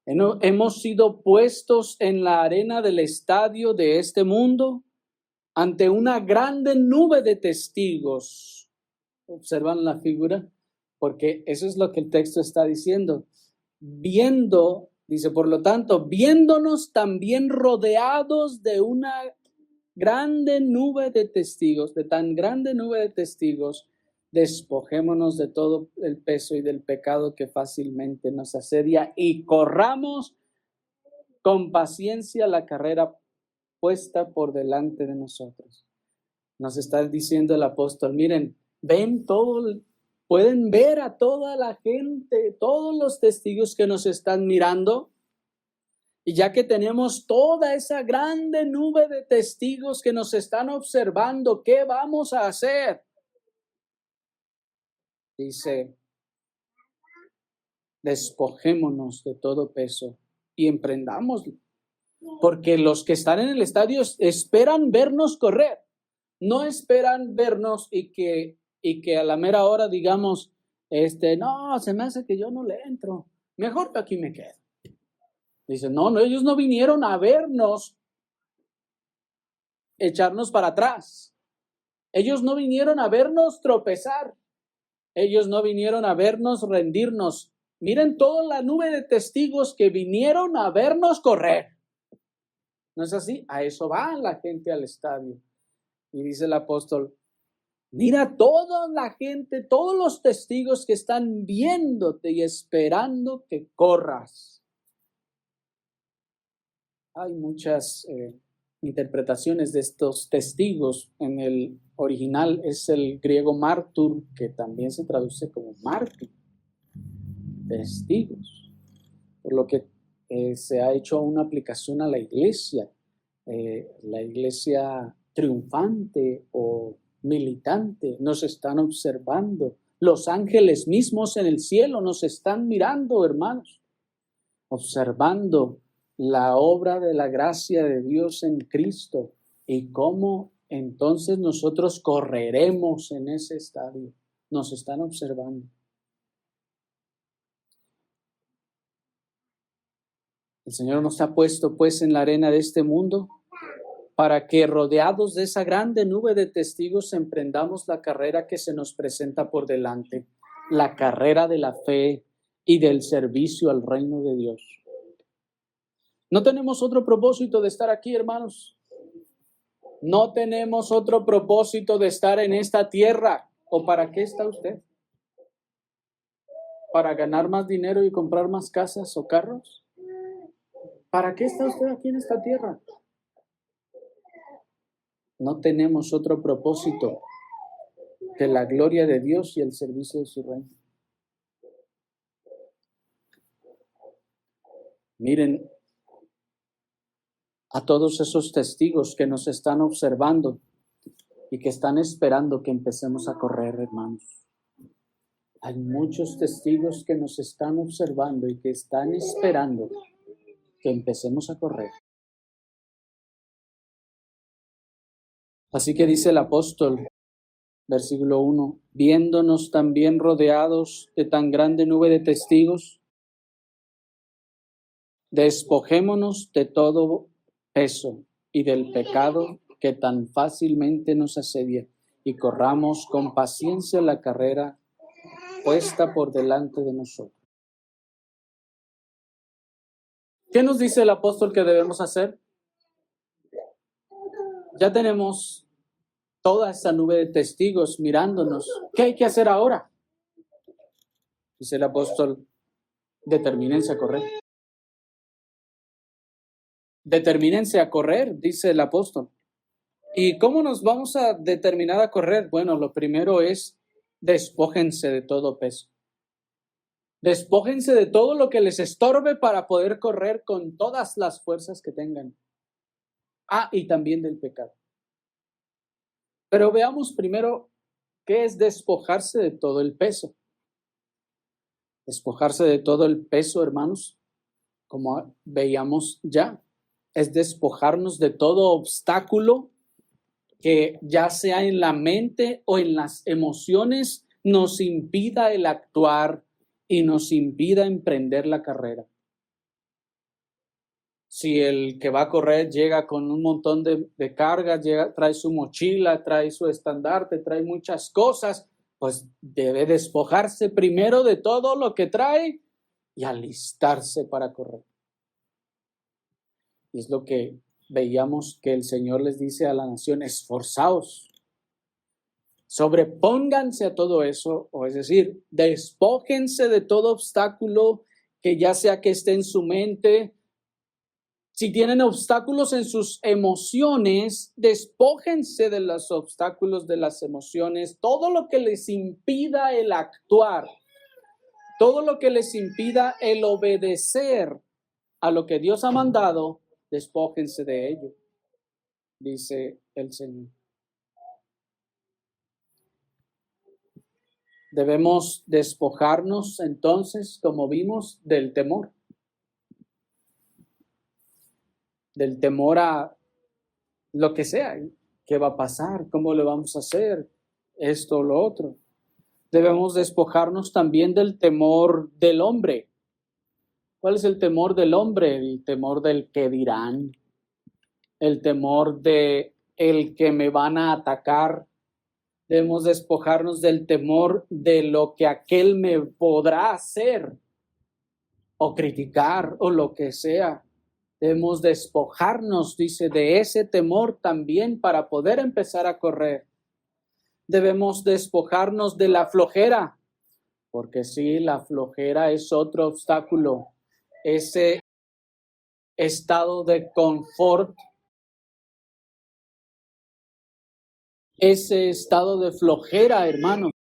Hemos sido puestos en la arena del estadio de este mundo ante una grande nube de testigos. ¿Observan la figura? Porque eso es lo que el texto está diciendo. Viendo, dice, por lo tanto, viéndonos también rodeados de una grande nube de testigos, de tan grande nube de testigos, despojémonos de todo el peso y del pecado que fácilmente nos asedia y corramos con paciencia la carrera puesta por delante de nosotros. Nos está diciendo el apóstol, miren, pueden ver a toda la gente, todos los testigos que nos están mirando. Y ya que tenemos toda esa grande nube de testigos que nos están observando, ¿qué vamos a hacer? Dice, despojémonos de todo peso y emprendámoslo. Porque los que están en el estadio esperan vernos correr. No esperan vernos y que a la mera hora digamos, no, se me hace que yo no le entro. Mejor que aquí me quedo. Dice, no, ellos no vinieron a vernos echarnos para atrás. Ellos no vinieron a vernos tropezar. Ellos no vinieron a vernos rendirnos. Miren toda la nube de testigos que vinieron a vernos correr. ¿No es así? A eso va la gente al estadio. Y dice el apóstol, mira toda la gente, todos los testigos que están viéndote y esperando que corras. Hay muchas interpretaciones de estos testigos. En el original es el griego mártur, que también se traduce como mártir. Testigos. Por lo que se ha hecho una aplicación a la iglesia triunfante o militante. Nos están observando. Los ángeles mismos en el cielo nos están mirando, hermanos, observando la obra de la gracia de Dios en Cristo y cómo entonces nosotros correremos en ese estadio. Nos están observando. El Señor nos ha puesto pues en la arena de este mundo para que, rodeados de esa grande nube de testigos, emprendamos la carrera que se nos presenta por delante, la carrera de la fe y del servicio al reino de Dios. No tenemos otro propósito de estar aquí, hermanos. No tenemos otro propósito de estar en esta tierra. ¿O para qué está usted? ¿Para ganar más dinero y comprar más casas o carros? ¿Para qué está usted aquí en esta tierra? No tenemos otro propósito que la gloria de Dios y el servicio de su reino. Miren a todos esos testigos que nos están observando y que están esperando que empecemos a correr, hermanos. Hay muchos testigos que nos están observando y que están esperando que empecemos a correr. Así que dice el apóstol, versículo 1, viéndonos también rodeados de tan grande nube de testigos, despojémonos de todo peso y del pecado que tan fácilmente nos asedia y corramos con paciencia la carrera puesta por delante de nosotros. ¿Qué nos dice el apóstol que debemos hacer? Ya tenemos toda esa nube de testigos mirándonos. ¿Qué hay que hacer ahora? Dice el apóstol, determínense a correr. Determínense a correr, dice el apóstol. ¿Y cómo nos vamos a determinar a correr? Bueno, lo primero es despójense de todo peso. Despójense de todo lo que les estorbe para poder correr con todas las fuerzas que tengan. Y también del pecado. Pero veamos primero qué es despojarse de todo el peso. Despojarse de todo el peso, hermanos, como veíamos ya, es despojarnos de todo obstáculo que ya sea en la mente o en las emociones nos impida el actuar y nos impida emprender la carrera. Si el que va a correr llega con un montón de cargas, trae su mochila, trae su estandarte, trae muchas cosas, pues debe despojarse primero de todo lo que trae y alistarse para correr. Y es lo que veíamos que el Señor les dice a la nación: esforzaos, sobrepónganse a todo eso, o es decir, despójense de todo obstáculo que ya sea que esté en su mente. Si tienen obstáculos en sus emociones, despójense de los obstáculos de las emociones, todo lo que les impida el actuar, todo lo que les impida el obedecer a lo que Dios ha mandado, despójense de ello, dice el Señor. Debemos despojarnos entonces, como vimos, del temor. Del temor a lo que sea, qué va a pasar, cómo le vamos a hacer, esto o lo otro. Debemos despojarnos también del temor del hombre. ¿Cuál es el temor del hombre? El temor del que dirán, el temor de el que me van a atacar. Debemos despojarnos del temor de lo que aquel me podrá hacer o criticar o lo que sea. Debemos despojarnos, dice, de ese temor también para poder empezar a correr. Debemos despojarnos de la flojera, porque sí, la flojera es otro obstáculo. Ese estado de confort, ese estado de flojera, hermanos.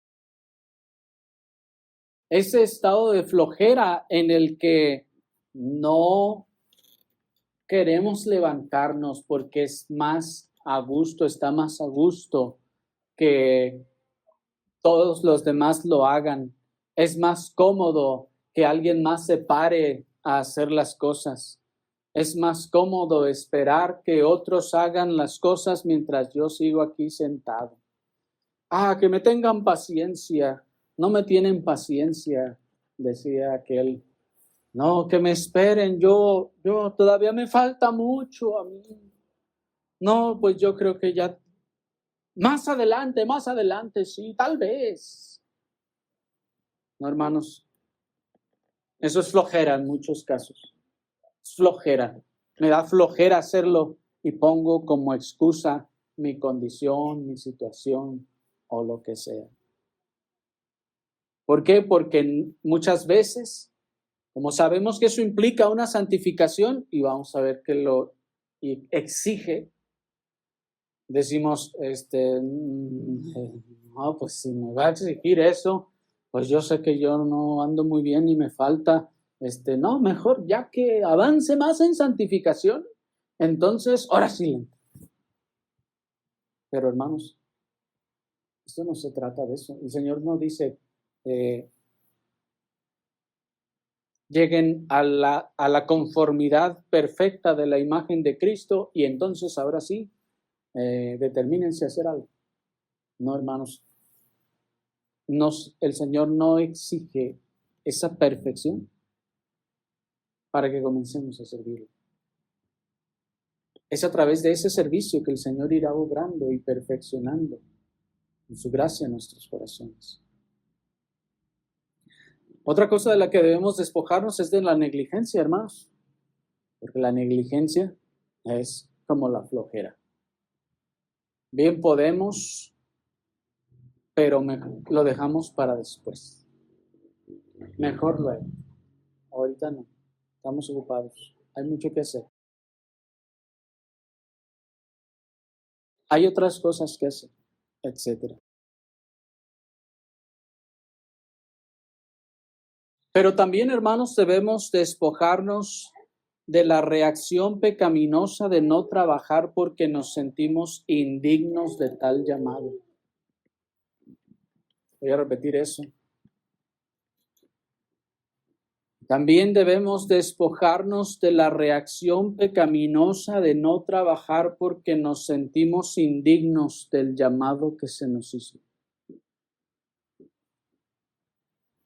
Ese estado de flojera en el que no queremos levantarnos porque es más a gusto, está más a gusto que todos los demás lo hagan. Es más cómodo que alguien más se pare a hacer las cosas. Es más cómodo esperar que otros hagan las cosas mientras yo sigo aquí sentado. Que me tengan paciencia. No me tienen paciencia, decía aquel. No, que me esperen, yo todavía me falta mucho a mí. No, pues yo creo que ya más adelante, sí, tal vez. No, hermanos, eso es flojera en muchos casos. Es flojera. Me da flojera hacerlo y pongo como excusa mi condición, mi situación o lo que sea. ¿Por qué? Porque muchas veces, como sabemos que eso implica una santificación y vamos a ver que lo exige, decimos, no, pues si me va a exigir eso, pues yo sé que yo no ando muy bien y me falta, no, mejor ya que avance más en santificación, entonces, ahora sí. Pero hermanos, esto no se trata de eso. El Señor no dice, lleguen a la conformidad perfecta de la imagen de Cristo y entonces ahora sí, determínense a hacer algo. No, hermanos, el Señor no exige esa perfección para que comencemos a servirlo. Es a través de ese servicio que el Señor irá obrando y perfeccionando en su gracia en nuestros corazones. Otra cosa de la que debemos despojarnos es de la negligencia, hermanos, porque la negligencia es como la flojera. Bien podemos, pero lo dejamos para después. Mejor luego. Ahorita no. Estamos ocupados. Hay mucho que hacer. Hay otras cosas que hacer, etc. Pero también, hermanos, debemos despojarnos de la reacción pecaminosa de no trabajar porque nos sentimos indignos de tal llamado. Voy a repetir eso. También debemos despojarnos de la reacción pecaminosa de no trabajar porque nos sentimos indignos del llamado que se nos hizo.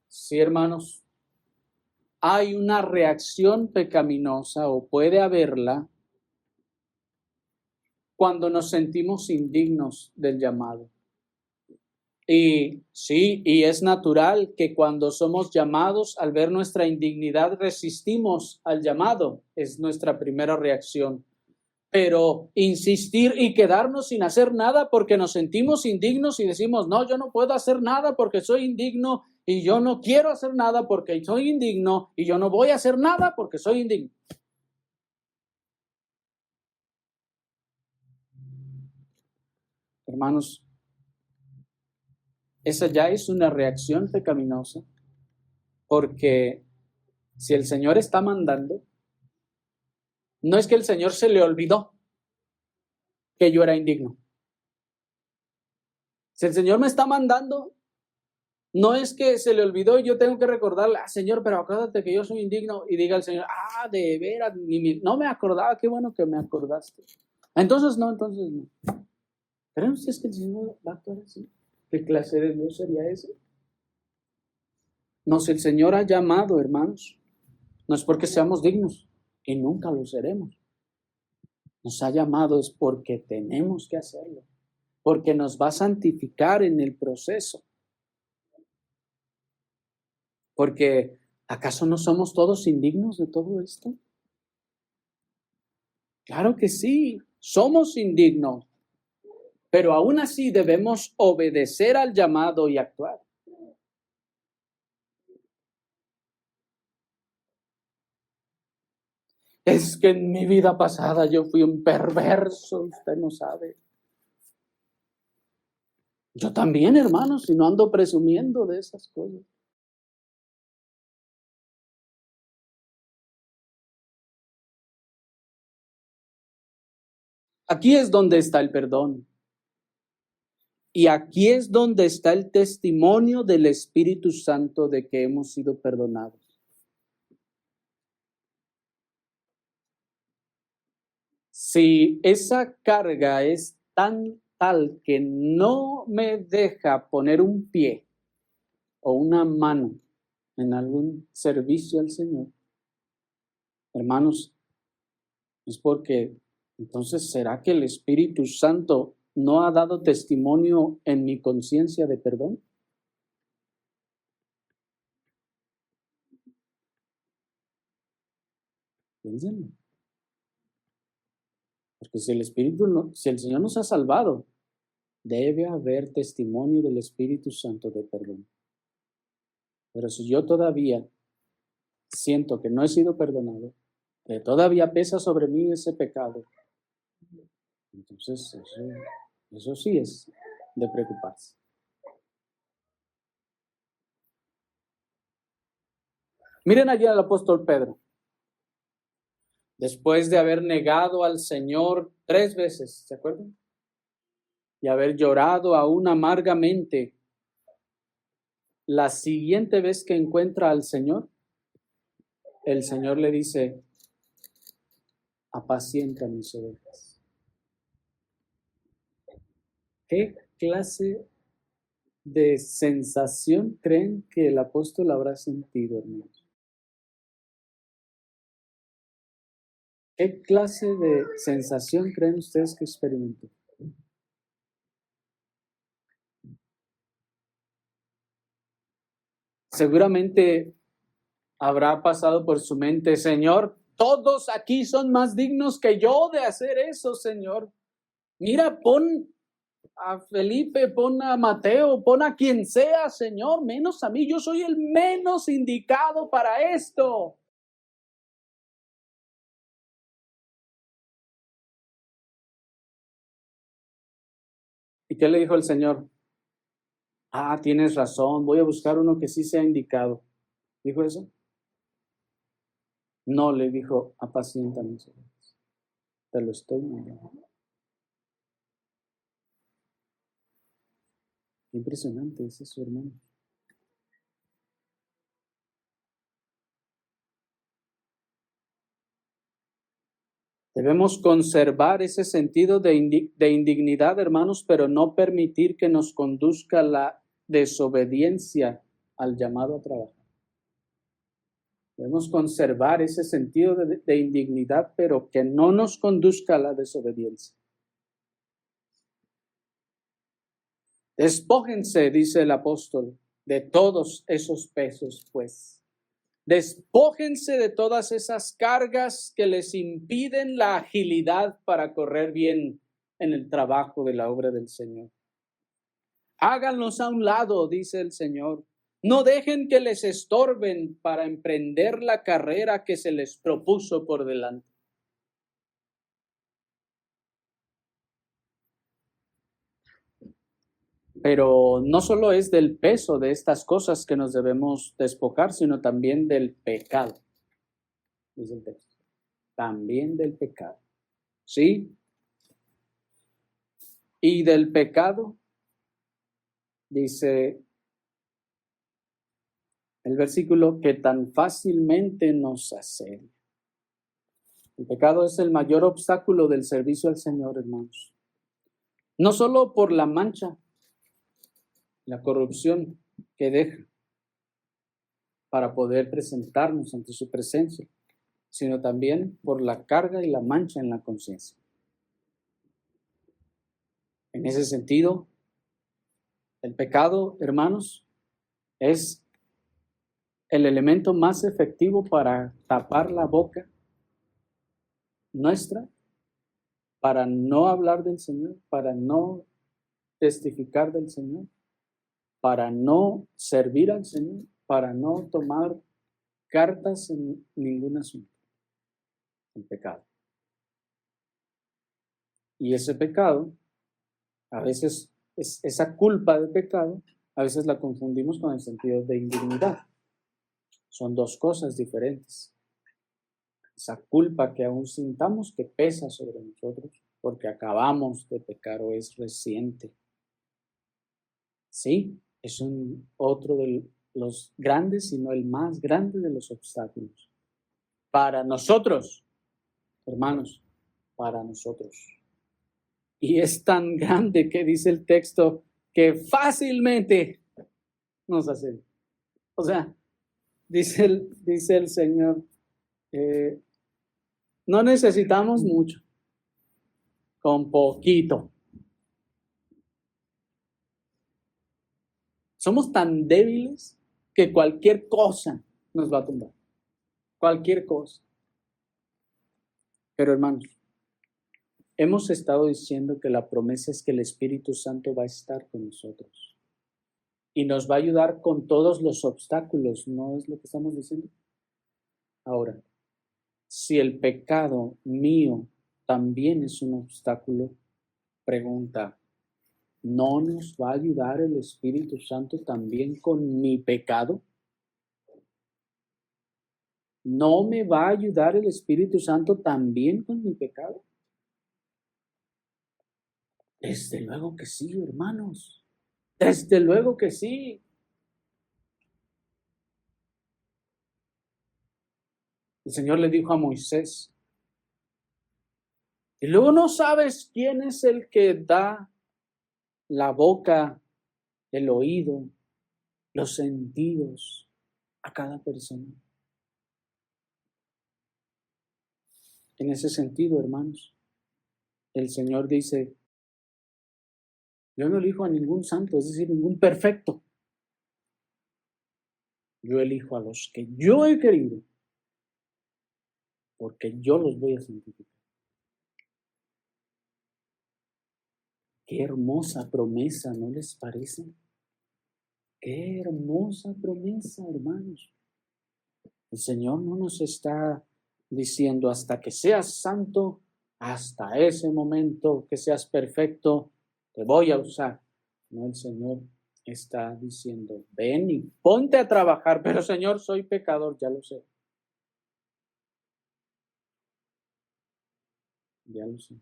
Sí, hermanos, hay una reacción pecaminosa o puede haberla cuando nos sentimos indignos del llamado. Y sí, y es natural que cuando somos llamados, al ver nuestra indignidad, resistimos al llamado. Es nuestra primera reacción. Pero insistir y quedarnos sin hacer nada porque nos sentimos indignos y decimos, no, yo no puedo hacer nada porque soy indigno y yo no quiero hacer nada porque soy indigno y yo no voy a hacer nada porque soy indigno. Hermanos, esa ya es una reacción pecaminosa, porque si el Señor está mandando, no es que el Señor se le olvidó que yo era indigno. Si el Señor me está mandando, no es que se le olvidó y yo tengo que recordarle, Señor, pero acuérdate que yo soy indigno, y diga el Señor, de veras, no me acordaba, qué bueno que me acordaste. Entonces no. ¿Creen ustedes que el Señor va a actuar así? ¿Qué clase de Dios sería ese? El Señor ha llamado, hermanos. No es porque seamos dignos, y nunca lo seremos. Nos ha llamado es porque tenemos que hacerlo, porque nos va a santificar en el proceso. Porque, ¿acaso no somos todos indignos de todo esto? Claro que sí, somos indignos, pero aún así debemos obedecer al llamado y actuar. Es que en mi vida pasada yo fui un perverso, usted no sabe. Yo también, hermanos, si no ando presumiendo de esas cosas. Aquí es donde está el perdón. Y aquí es donde está el testimonio del Espíritu Santo de que hemos sido perdonados. Si esa carga es tal que no me deja poner un pie o una mano en algún servicio al Señor, hermanos, es porque entonces ¿será que el Espíritu Santo no ha dado testimonio en mi conciencia de perdón? Piénsenlo. Porque si si el Señor nos ha salvado, debe haber testimonio del Espíritu Santo de perdón. Pero si yo todavía siento que no he sido perdonado, que todavía pesa sobre mí ese pecado, entonces eso sí es de preocuparse. Miren allí al apóstol Pedro. Después de haber negado al Señor 3 veces, ¿se acuerdan? Y haber llorado aún amargamente, la siguiente vez que encuentra al Señor, el Señor le dice, apacienta mis ovejas. ¿Qué clase de sensación creen que el apóstol habrá sentido, hermanos? ¿Qué clase de sensación creen ustedes que experimentó? Seguramente habrá pasado por su mente, Señor, todos aquí son más dignos que yo de hacer eso, Señor. Mira, pon a Felipe, pon a Mateo, pon a quien sea, Señor, menos a mí. Yo soy el menos indicado para esto. ¿Y qué le dijo el Señor? Ah, tienes razón, voy a buscar uno que sí sea indicado. ¿Dijo eso? No, le dijo, apacienta mis ovejas. Te lo estoy mandando. Qué impresionante es eso, hermano. Debemos conservar ese sentido de indignidad, hermanos, pero no permitir que nos conduzca la desobediencia al llamado a trabajar. Debemos conservar ese sentido de indignidad, pero que no nos conduzca a la desobediencia. Despójense, dice el apóstol, de todos esos pesos, pues. Despójense de todas esas cargas que les impiden la agilidad para correr bien en el trabajo de la obra del Señor. Háganlos a un lado, dice el Señor. No dejen que les estorben para emprender la carrera que se les propuso por delante. Pero no solo es del peso de estas cosas que nos debemos despojar, sino también del pecado, dice el texto. También del pecado. ¿Sí? Y del pecado, dice el versículo, que tan fácilmente nos asedia. El pecado es el mayor obstáculo del servicio al Señor, hermanos. No solo por la mancha, la corrupción que deja para poder presentarnos ante su presencia, sino también por la carga y la mancha en la conciencia. En ese sentido, el pecado, hermanos, es el elemento más efectivo para tapar la boca nuestra, para no hablar del Señor, para no testificar del Señor, para no servir al Señor, para no tomar cartas en ningún asunto. El pecado. Y ese pecado, a veces, esa culpa de pecado, a veces la confundimos con el sentido de indignidad. Son dos cosas diferentes. Esa culpa que aún sintamos que pesa sobre nosotros porque acabamos de pecar o es reciente. Sí, es otro de los grandes, si no el más grande de los obstáculos. Para nosotros, hermanos, para nosotros. Y es tan grande que dice el texto que fácilmente nos hace. O sea, dice el Señor, no necesitamos mucho, con poquito. Somos tan débiles que cualquier cosa nos va a tumbar. Cualquier cosa. Pero hermanos, hemos estado diciendo que la promesa es que el Espíritu Santo va a estar con nosotros y nos va a ayudar con todos los obstáculos, ¿no es lo que estamos diciendo? Ahora, si el pecado mío también es un obstáculo, pregunta, ¿no nos va a ayudar el Espíritu Santo también con mi pecado? ¿No me va a ayudar el Espíritu Santo también con mi pecado? Desde luego que sí, hermanos. Desde luego que sí. El Señor le dijo a Moisés, y luego no sabes quién es el que da la boca, el oído, los sentidos a cada persona. En ese sentido, hermanos, el Señor dice, yo no elijo a ningún santo, es decir, ningún perfecto. Yo elijo a los que yo he querido, porque yo los voy a santificar. Qué hermosa promesa, ¿no les parece? Qué hermosa promesa, hermanos. El Señor no nos está diciendo hasta que seas santo, hasta ese momento que seas perfecto, te voy a usar. No, el Señor está diciendo, ven y ponte a trabajar, pero Señor, soy pecador, ya lo sé. Ya lo sé.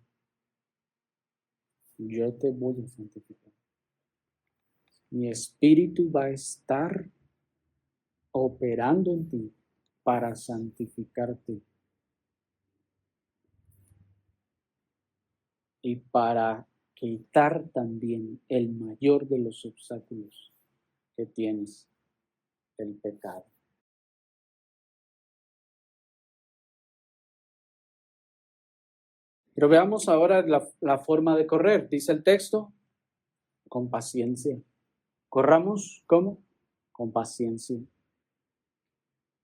Yo te voy a santificar. Mi espíritu va a estar operando en ti para santificarte y para quitar también el mayor de los obstáculos que tienes, el pecado. Pero veamos ahora la forma de correr. Dice el texto, con paciencia. Corramos, ¿cómo? Con paciencia.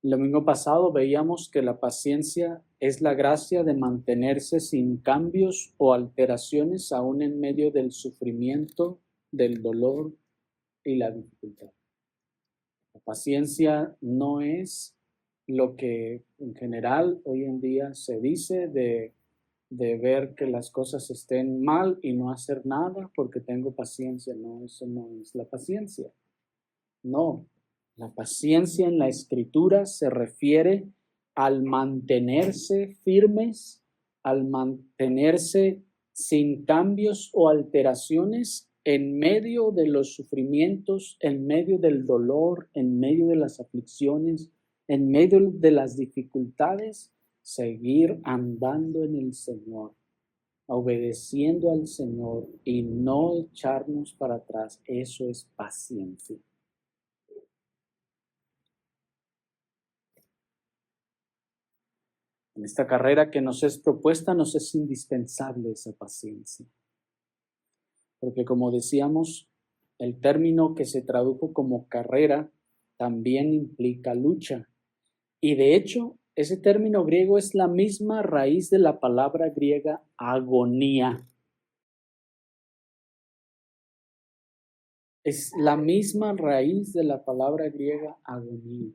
El domingo pasado veíamos que la paciencia es la gracia de mantenerse sin cambios o alteraciones aún en medio del sufrimiento, del dolor y la dificultad. La paciencia no es lo que en general hoy en día se dice de ver que las cosas estén mal y no hacer nada porque tengo paciencia. No, eso no es la paciencia. No, la paciencia en la Escritura se refiere al mantenerse firmes, al mantenerse sin cambios o alteraciones en medio de los sufrimientos, en medio del dolor, en medio de las aflicciones, en medio de las dificultades, seguir andando en el Señor, obedeciendo al Señor y no echarnos para atrás. Eso es paciencia. En esta carrera que nos es propuesta nos es indispensable esa paciencia. Porque como decíamos, el término que se tradujo como carrera también implica lucha. Y de hecho, ese término griego es la misma raíz de la palabra griega agonía. Es la misma raíz de la palabra griega agonía.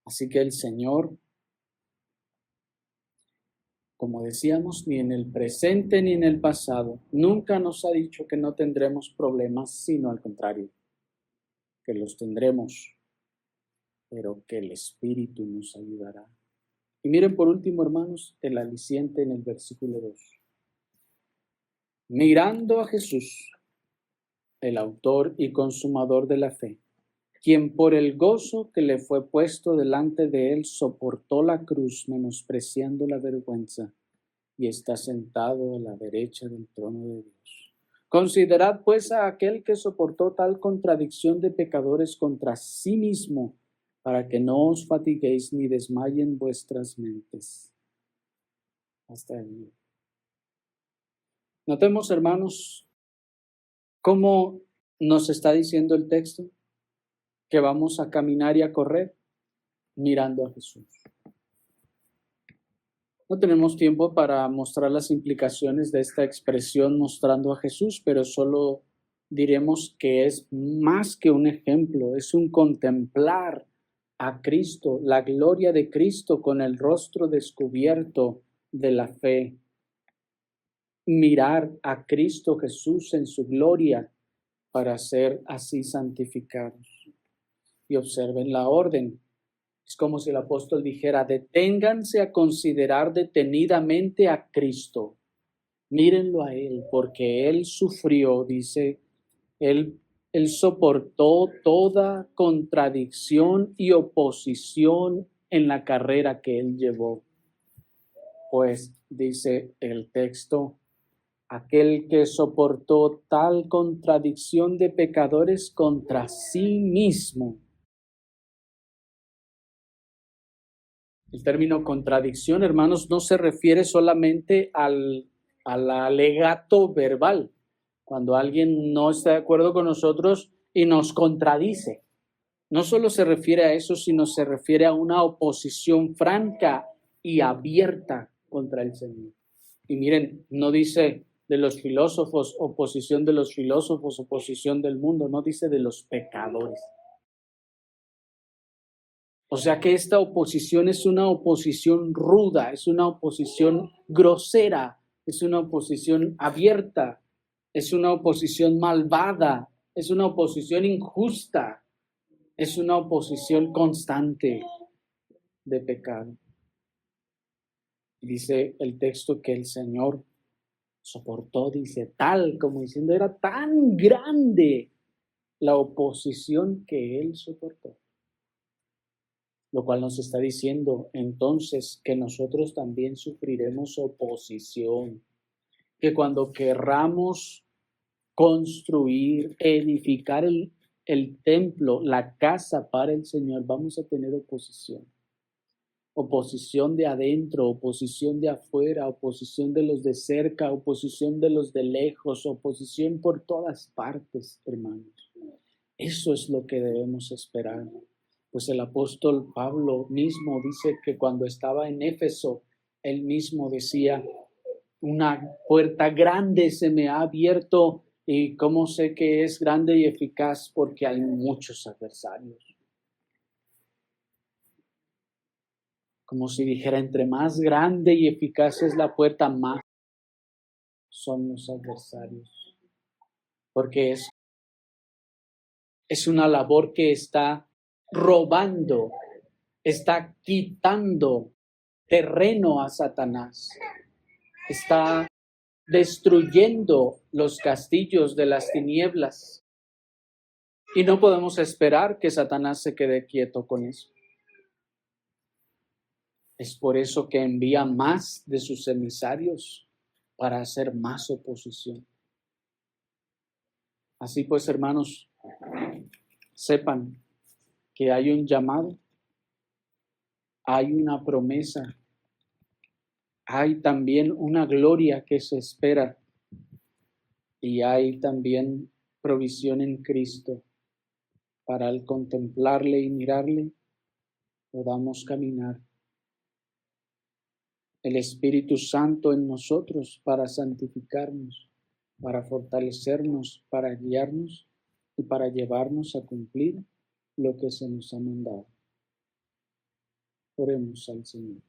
Así que el Señor, como decíamos, ni en el presente ni en el pasado, nunca nos ha dicho que no tendremos problemas, sino al contrario, que los tendremos, pero que el Espíritu nos ayudará. Y miren por último, hermanos, el aliciente en el versículo 2. Mirando a Jesús, el autor y consumador de la fe, quien por el gozo que le fue puesto delante de él soportó la cruz, menospreciando la vergüenza, y está sentado a la derecha del trono de Dios. Considerad pues a aquel que soportó tal contradicción de pecadores contra sí mismo, para que no os fatiguéis ni desmayen vuestras mentes. Hasta ahí. Notemos, hermanos, cómo nos está diciendo el texto que vamos a caminar y a correr mirando a Jesús. No tenemos tiempo para mostrar las implicaciones de esta expresión mostrando a Jesús, pero solo diremos que es más que un ejemplo, es un contemplar a Cristo, la gloria de Cristo con el rostro descubierto de la fe. Mirar a Cristo Jesús en su gloria para ser así santificados. Y observen la orden. Es como si el apóstol dijera, deténganse a considerar detenidamente a Cristo. Mírenlo a Él, porque Él sufrió, dice, Él soportó toda contradicción y oposición en la carrera que Él llevó. Pues, dice el texto, aquel que soportó tal contradicción de pecadores contra sí mismo. El término contradicción, hermanos, no se refiere solamente al alegato verbal, cuando alguien no está de acuerdo con nosotros y nos contradice. No solo se refiere a eso, sino se refiere a una oposición franca y abierta contra el Señor. Y miren, no dice de los filósofos, oposición de los filósofos, oposición del mundo, no dice de los pecadores. O sea que esta oposición es una oposición ruda, es una oposición grosera, es una oposición abierta, es una oposición malvada, es una oposición injusta, es una oposición constante de pecado. Dice el texto que el Señor soportó, dice, tal como diciendo, era tan grande la oposición que Él soportó. Lo cual nos está diciendo entonces que nosotros también sufriremos oposición, que cuando querramos construir, edificar el templo, la casa para el Señor, vamos a tener oposición. Oposición de adentro, oposición de afuera, oposición de los de cerca, oposición de los de lejos, oposición por todas partes, hermanos. Eso es lo que debemos esperar. Pues el apóstol Pablo mismo dice que cuando estaba en Éfeso, él mismo decía, una puerta grande se me ha abierto, y cómo sé que es grande y eficaz, porque hay muchos adversarios. Como si dijera, entre más grande y eficaz es la puerta, más son los adversarios. Porque es una labor que está robando, está quitando terreno a Satanás, está destruyendo los castillos de las tinieblas. Y no podemos esperar que Satanás se quede quieto con eso. Es por eso que envía más de sus emisarios para hacer más oposición. Así pues, hermanos, sepan que hay un llamado, hay una promesa, hay también una gloria que se espera y hay también provisión en Cristo para al contemplarle y mirarle podamos caminar. El Espíritu Santo en nosotros para santificarnos, para fortalecernos, para guiarnos y para llevarnos a cumplir lo que se nos ha mandado. Oremos al Señor.